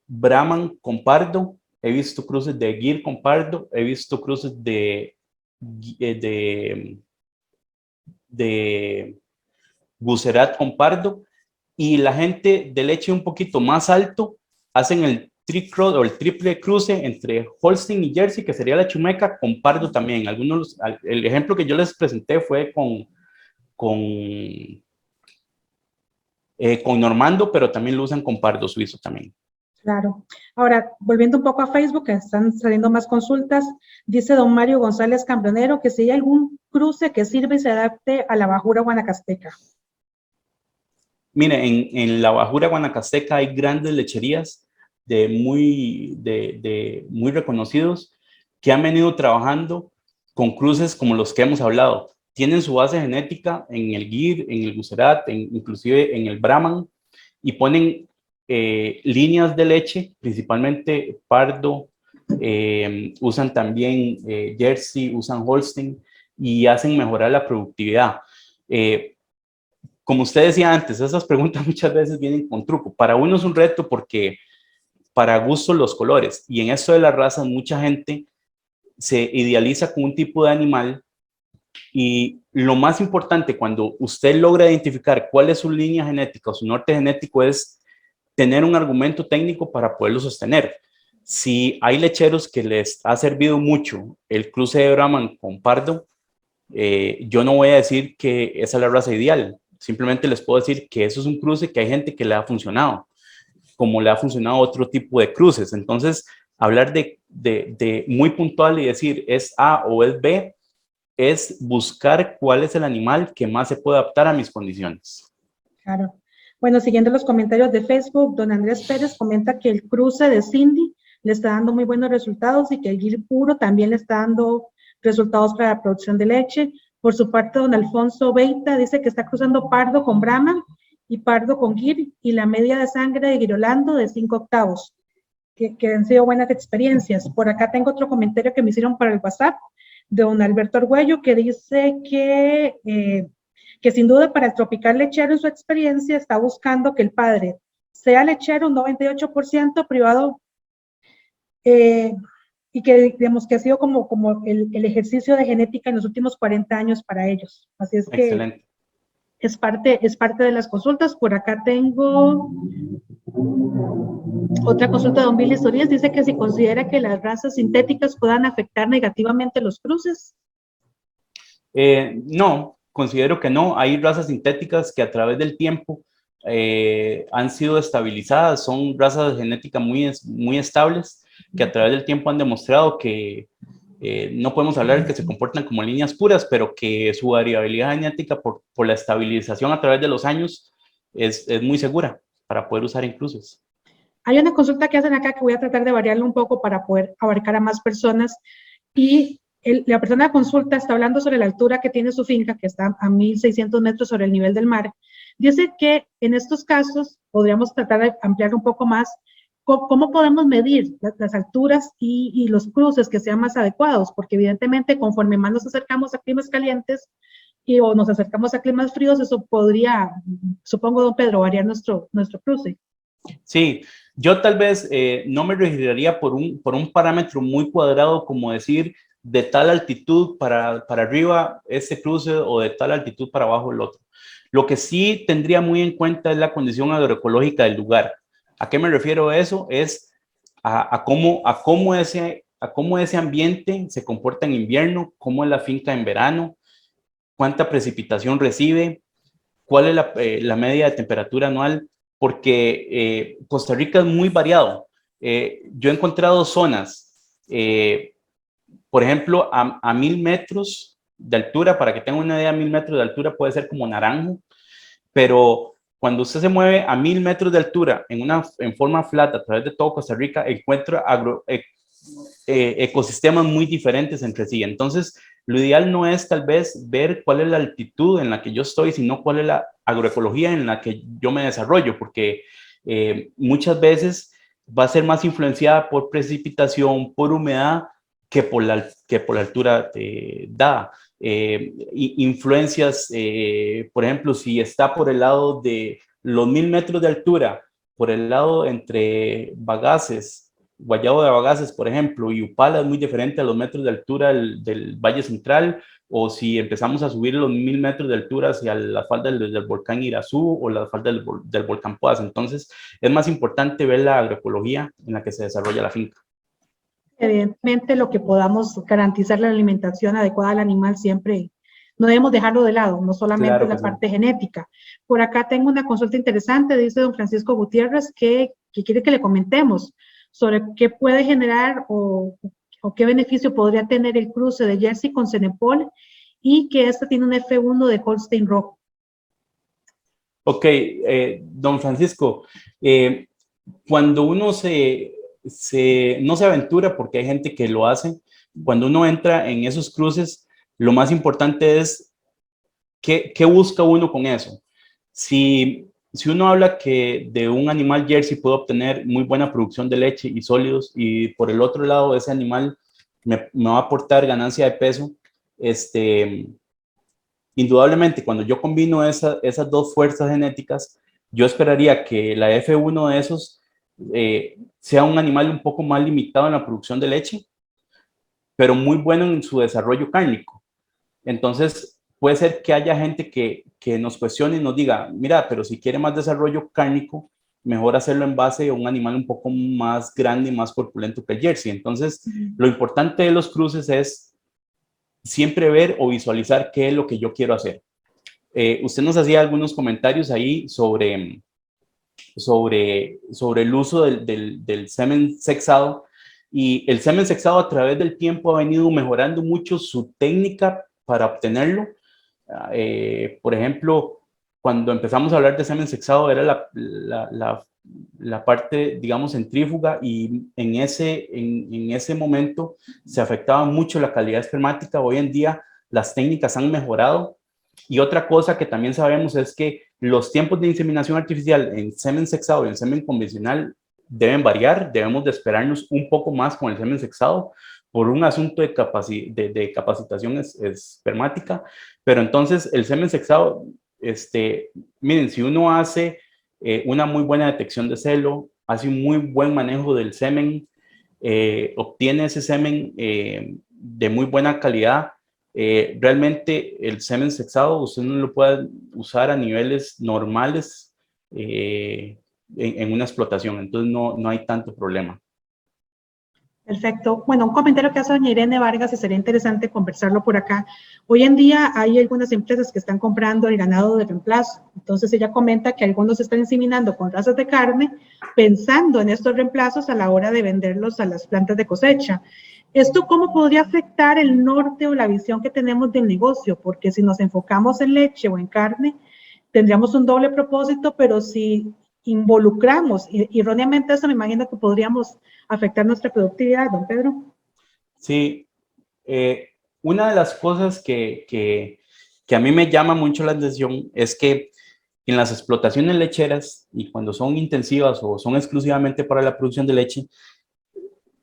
Brahman con pardo, he visto cruces de Gir con pardo, he visto cruces de Gucerat con pardo, y la gente de leche un poquito más alto hacen el triple cruce entre Holstein y Jersey, que sería la chumeca, con pardo también. El ejemplo que yo les presenté fue con Normando, pero también lo usan con pardo suizo también. Claro. Ahora, volviendo un poco a Facebook, que están saliendo más consultas, dice don Mario González Cambronero que si hay algún cruce que sirve y se adapte a la bajura guanacasteca. Mire, en la bajura guanacasteca hay grandes lecherías muy reconocidos que han venido trabajando con cruces como los que hemos hablado. Tienen su base genética en el Gir, en el Gucerat, inclusive en el Brahman, y ponen líneas de leche, principalmente pardo, usan también Jersey, usan Holstein, y hacen mejorar la productividad. Como usted decía antes, esas preguntas muchas veces vienen con truco. Para uno es un reto porque para gusto los colores, y en esto de las razas mucha gente se idealiza con un tipo de animal, y lo más importante cuando usted logra identificar cuál es su línea genética o su norte genético es tener un argumento técnico para poderlo sostener. Si hay lecheros que les ha servido mucho el cruce de Brahman con pardo, yo no voy a decir que esa es la raza ideal, simplemente les puedo decir que eso es un cruce que hay gente que le ha funcionado, como le ha funcionado otro tipo de cruces. Entonces, hablar de muy puntual y decir es A o es B, es buscar cuál es el animal que más se puede adaptar a mis condiciones. Claro. Bueno, siguiendo los comentarios de Facebook, don Andrés Pérez comenta que el cruce de Cindy le está dando muy buenos resultados y que el Gir puro también le está dando resultados para la producción de leche. Por su parte, don Alfonso Beita dice que está cruzando pardo con Brahman y pardo con Gir, y la media de sangre de Girolando de 5 octavos, que han sido buenas experiencias. Por acá tengo otro comentario que me hicieron para el WhatsApp de don Alberto Argüello, que dice que sin duda para el tropical lechero en su experiencia está buscando que el padre sea lechero un 98% privado, y que digamos que ha sido como el ejercicio de genética en los últimos 40 años para ellos. Así es que excelente. Es parte de las consultas. Por acá tengo otra consulta de don Billy Sorías. Dice que si considera que las razas sintéticas puedan afectar negativamente los cruces. No, considero que no. Hay razas sintéticas que a través del tiempo han sido estabilizadas, son razas genéticas muy estables, que a través del tiempo han demostrado que no podemos hablar de que se comportan como líneas puras, pero que su variabilidad genética por la estabilización a través de los años es muy segura para poder usar en cruces. Hay una consulta que hacen acá que voy a tratar de variarla un poco para poder abarcar a más personas, y la persona de consulta está hablando sobre la altura que tiene su finca, que está a 1.600 metros sobre el nivel del mar. Dice que en estos casos podríamos tratar de ampliar un poco más cómo podemos medir las alturas y los cruces que sean más adecuados, porque evidentemente conforme más nos acercamos a climas calientes o nos acercamos a climas fríos, eso podría, supongo, don Pedro, variar nuestro cruce. Sí, yo tal vez no me registraría por un parámetro muy cuadrado, como decir de tal altitud para arriba este cruce o de tal altitud para abajo el otro. Lo que sí tendría muy en cuenta es la condición agroecológica del lugar. ¿A qué me refiero a eso? Es a cómo ese ambiente se comporta en invierno, cómo es la finca en verano, cuánta precipitación recibe, cuál es la media de temperatura anual, porque Costa Rica es muy variado. Yo he encontrado zonas Por ejemplo, a 1000 metros de altura, para que tengan una idea, 1000 metros de altura puede ser como Naranjo, pero cuando usted se mueve a 1000 metros de altura en forma flat a través de todo Costa Rica, encuentra ecosistemas muy diferentes entre sí. Entonces, lo ideal no es tal vez ver cuál es la altitud en la que yo estoy, sino cuál es la agroecología en la que yo me desarrollo, porque muchas veces va a ser más influenciada por precipitación, por humedad, que por la altura dada. Influencias, por ejemplo, si está por el lado de los 1000 metros de altura, por el lado entre Bagaces, Guayabo de Bagaces, por ejemplo, y Upala es muy diferente a los metros de altura del Valle Central, o si empezamos a subir los 1000 metros de altura hacia la falda del volcán Irazú o la falda del volcán Poás. Entonces, es más importante ver la agroecología en la que se desarrolla la finca. Evidentemente, lo que podamos garantizar la alimentación adecuada al animal siempre, no debemos dejarlo de lado, no solamente Claro que la sí. parte genética. Por acá tengo una consulta interesante, dice don Francisco Gutiérrez, que quiere que le comentemos sobre qué puede generar o qué beneficio podría tener el cruce de Jersey con Cenepol y que esta tiene un F1 de Holstein Rock. Ok, don Francisco, cuando uno no se aventura, porque hay gente que lo hace, cuando uno entra en esos cruces, lo más importante es qué busca uno con eso. Si uno habla que de un animal Jersey puede obtener muy buena producción de leche y sólidos, y por el otro lado ese animal me va a aportar ganancia de peso, indudablemente cuando yo combino esas dos fuerzas genéticas, yo esperaría que la F1 de esos sea un animal un poco más limitado en la producción de leche, pero muy bueno en su desarrollo cárnico. Entonces, puede ser que haya gente que nos cuestione y nos diga, mira, pero si quiere más desarrollo cárnico, mejor hacerlo en base a un animal un poco más grande y más corpulento que el Jersey. Entonces, lo importante de los cruces es siempre ver o visualizar qué es lo que yo quiero hacer. Usted nos hacía algunos comentarios ahí sobre el uso del semen sexado, y el semen sexado a través del tiempo ha venido mejorando mucho su técnica para obtenerlo. Por ejemplo, cuando empezamos a hablar de semen sexado era la parte, digamos, centrífuga, y en ese momento se afectaba mucho la calidad espermática. Hoy en día las técnicas han mejorado. Y otra cosa que también sabemos es que los tiempos de inseminación artificial en semen sexado y en semen convencional deben variar. Debemos de esperarnos un poco más con el semen sexado por un asunto de capacitación espermática. Pero entonces el semen sexado, miren, si uno hace una muy buena detección de celo, hace un muy buen manejo del semen, obtiene ese semen de muy buena calidad. Realmente el semen sexado usted no lo puede usar a niveles normales en una explotación, entonces no hay tanto problema. Perfecto. Bueno, un comentario que hace doña Irene Vargas, y sería interesante conversarlo por acá. Hoy en día hay algunas empresas que están comprando el ganado de reemplazo. Entonces ella comenta que algunos están inseminando con razas de carne pensando en estos reemplazos a la hora de venderlos a las plantas de cosecha. ¿Esto cómo podría afectar el norte o la visión que tenemos del negocio? Porque si nos enfocamos en leche o en carne, tendríamos un doble propósito, pero si involucramos, erróneamente eso me imagino que podríamos afectar nuestra productividad, don Pedro. Sí, una de las cosas que a mí me llama mucho la atención es que en las explotaciones lecheras, y cuando son intensivas o son exclusivamente para la producción de leche,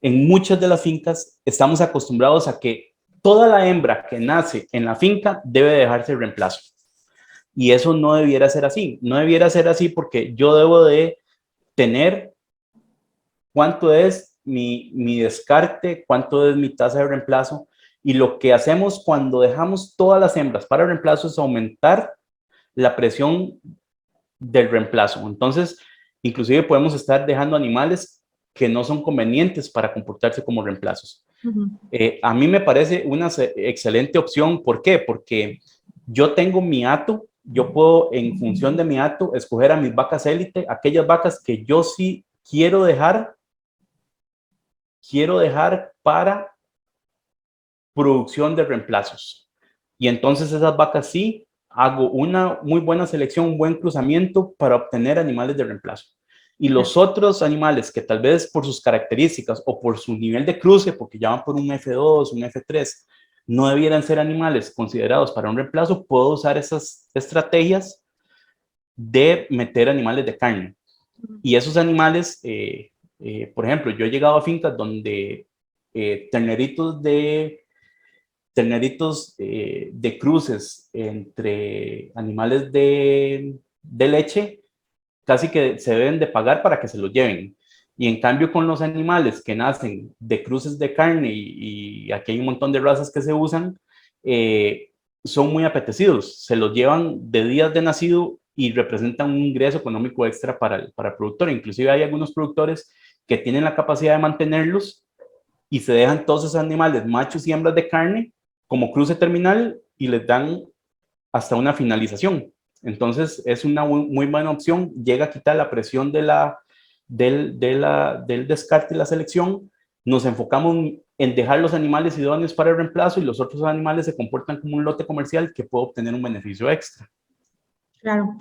en muchas de las fincas estamos acostumbrados a que toda la hembra que nace en la finca debe dejarse el reemplazo. Y eso no debiera ser así. No debiera ser así porque yo debo de tener cuánto es mi descarte, cuánto es mi tasa de reemplazo. Y lo que hacemos cuando dejamos todas las hembras para reemplazo es aumentar la presión del reemplazo. Entonces, inclusive podemos estar dejando animales que no son convenientes para comportarse como reemplazos. A mí me parece una excelente opción. ¿Por qué? Porque yo tengo mi hato, yo puedo en función de mi hato escoger a mis vacas élite, aquellas vacas que yo sí quiero dejar quiero dejar para producción de reemplazos. Y entonces esas vacas sí, hago una muy buena selección, un buen cruzamiento para obtener animales de reemplazo. Y los otros animales que tal vez por sus características o por su nivel de cruce, porque ya van por un F2, un F3, no debieran ser animales considerados para un reemplazo, puedo usar esas estrategias de meter animales de carne. Y esos animales, por ejemplo, yo he llegado a fincas donde terneritos de cruces entre animales de leche casi que se deben de pagar para que se los lleven. Y en cambio con los animales que nacen de cruces de carne, y aquí hay un montón de razas que se usan, son muy apetecidos. Se los llevan de días de nacido y representan un ingreso económico extra para el productor. Inclusive hay algunos productores que tienen la capacidad de mantenerlos y se dejan todos esos animales, machos y hembras de carne, como cruce terminal y les dan hasta una finalización. Entonces es una muy buena opción, llega a quitar la presión del descarte y la selección, nos enfocamos en dejar los animales idóneos para el reemplazo y los otros animales se comportan como un lote comercial que puede obtener un beneficio extra. Claro.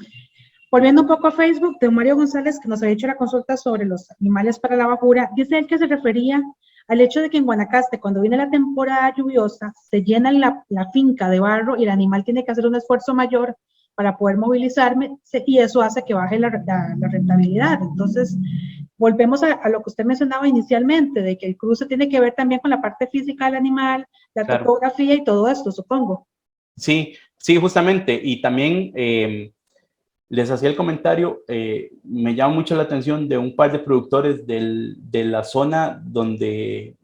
Volviendo un poco a Facebook, de Mario González, que nos ha hecho la consulta sobre los animales para la bajura, dice él que se refería al hecho de que en Guanacaste, cuando viene la temporada lluviosa, se llena la finca de barro y el animal tiene que hacer un esfuerzo mayor para poder movilizarme y eso hace que baje la rentabilidad. Entonces, volvemos a lo que usted mencionaba inicialmente, de que el cruce tiene que ver también con la parte física del animal, la Claro. topografía y todo esto, supongo. Sí, sí, justamente. Y también les hacía el comentario, me llama mucho la atención de un par de productores de la zona donde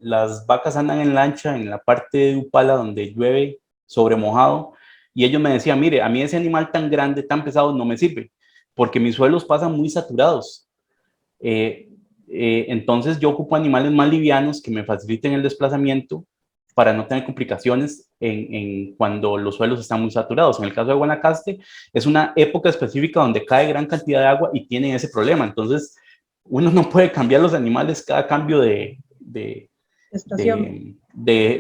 las vacas andan en lancha, en la parte de Upala donde llueve sobre mojado, y ellos me decían, mire, a mí ese animal tan grande, tan pesado no me sirve, porque mis suelos pasan muy saturados. Entonces yo ocupo animales más livianos que me faciliten el desplazamiento para no tener complicaciones en cuando los suelos están muy saturados. En el caso de Guanacaste, es una época específica donde cae gran cantidad de agua y tienen ese problema. Entonces, uno no puede cambiar los animales cada cambio de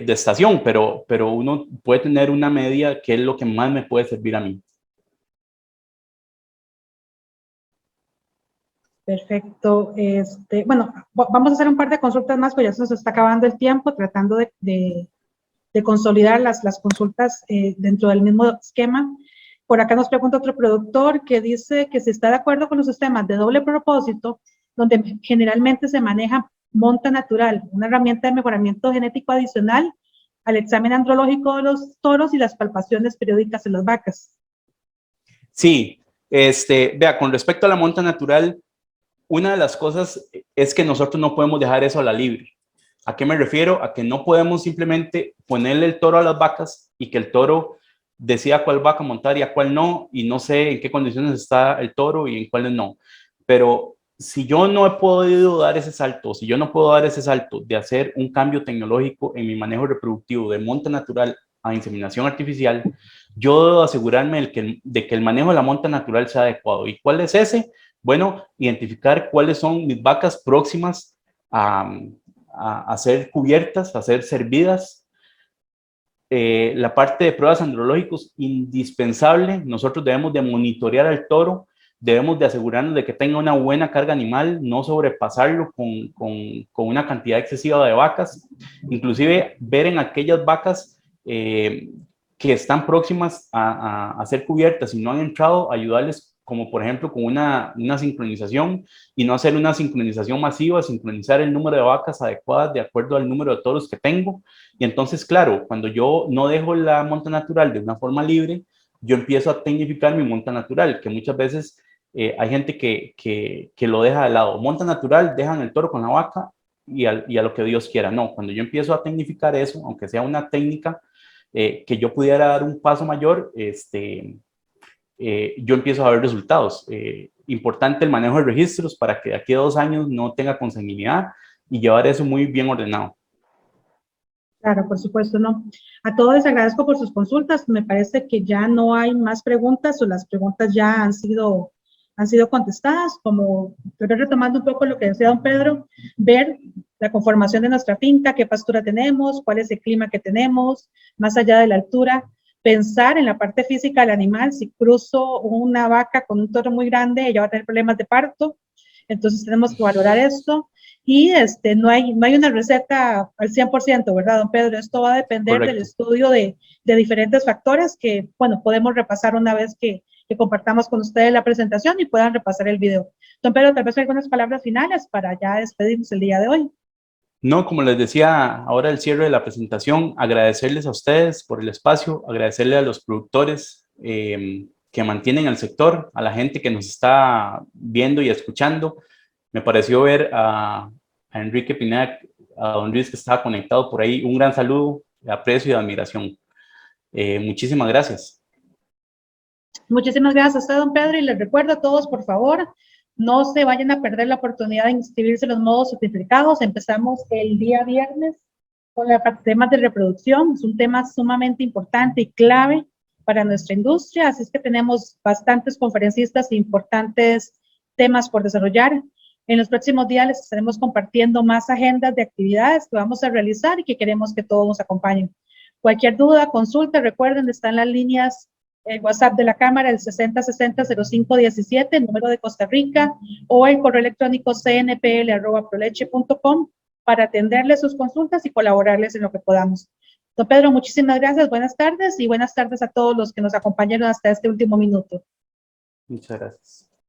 estación, pero uno puede tener una media que es lo que más me puede servir a mí. Perfecto. Bueno, vamos a hacer un par de consultas más, pues ya se nos está acabando el tiempo, tratando de consolidar las consultas dentro del mismo esquema. Por acá nos pregunta otro productor que dice que si está de acuerdo con los sistemas de doble propósito, donde generalmente se maneja monta natural, una herramienta de mejoramiento genético adicional al examen andrológico de los toros y las palpaciones periódicas en las vacas. Sí, vea, con respecto a la monta natural, una de las cosas es que nosotros no podemos dejar eso a la libre. ¿A qué me refiero? A que no podemos simplemente ponerle el toro a las vacas y que el toro decida cuál vaca montar y a cuál no, y no sé en qué condiciones está el toro y en cuáles no. Pero si yo no he podido dar ese salto, si yo no puedo dar ese salto de hacer un cambio tecnológico en mi manejo reproductivo de monta natural a inseminación artificial, yo debo asegurarme de que el manejo de la monta natural sea adecuado. ¿Y cuál es ese? Bueno, identificar cuáles son mis vacas próximas a ser cubiertas, a ser servidas. La parte de pruebas andrológicas, indispensable. Nosotros debemos de monitorear al toro, debemos de asegurarnos de que tenga una buena carga animal, no sobrepasarlo con una cantidad excesiva de vacas, inclusive ver en aquellas vacas que están próximas a ser cubiertas y no han entrado, ayudarles como por ejemplo con una sincronización y no hacer una sincronización masiva, sincronizar el número de vacas adecuadas de acuerdo al número de toros que tengo. Y entonces, claro, cuando yo no dejo la monta natural de una forma libre, yo empiezo a tecnificar mi monta natural, que muchas veces hay gente que lo deja de lado. Monta natural, dejan el toro con la vaca y a lo que Dios quiera. No, cuando yo empiezo a tecnificar eso, aunque sea una técnica que yo pudiera dar un paso mayor, yo empiezo a ver resultados. Importante el manejo de registros para que de aquí a 2 años no tenga consanguinidad y llevar eso muy bien ordenado. Claro, por supuesto, no. A todos les agradezco por sus consultas. Me parece que ya no hay más preguntas o las preguntas ya han sido han sido contestadas, como retomando un poco lo que decía don Pedro, ver la conformación de nuestra finca, qué pastura tenemos, cuál es el clima que tenemos, más allá de la altura, pensar en la parte física del animal. Si cruzo una vaca con un toro muy grande, ella va a tener problemas de parto, entonces tenemos que valorar esto. Y no hay una receta al 100%, ¿verdad, don Pedro? Esto va a depender Correcto. del estudio de diferentes factores que, bueno, podemos repasar una vez que compartamos con ustedes la presentación y puedan repasar el video. Don Pedro, tal vez algunas palabras finales para ya despedirnos el día de hoy. No, como les decía ahora el cierre de la presentación, agradecerles a ustedes por el espacio, agradecerle a los productores que mantienen el sector, a la gente que nos está viendo y escuchando. Me pareció ver a Enrique Pineda, a don Luis que estaba conectado por ahí. Un gran saludo, de aprecio y de admiración. Muchísimas gracias. Muchísimas gracias a usted, don Pedro, y les recuerdo a todos, por favor, no se vayan a perder la oportunidad de inscribirse en los modos certificados. Empezamos el día viernes con los temas de reproducción. Es un tema sumamente importante y clave para nuestra industria, así es que tenemos bastantes conferencistas e importantes temas por desarrollar. En los próximos días les estaremos compartiendo más agendas de actividades que vamos a realizar y que queremos que todos nos acompañen. Cualquier duda, consulta, recuerden, están las líneas, el WhatsApp de la Cámara, el 6060-0517, el número de Costa Rica, o el correo electrónico cnpl@proleche.com para atenderles sus consultas y colaborarles en lo que podamos. Don Pedro, muchísimas gracias, buenas tardes y buenas tardes a todos los que nos acompañaron hasta este último minuto. Muchas gracias.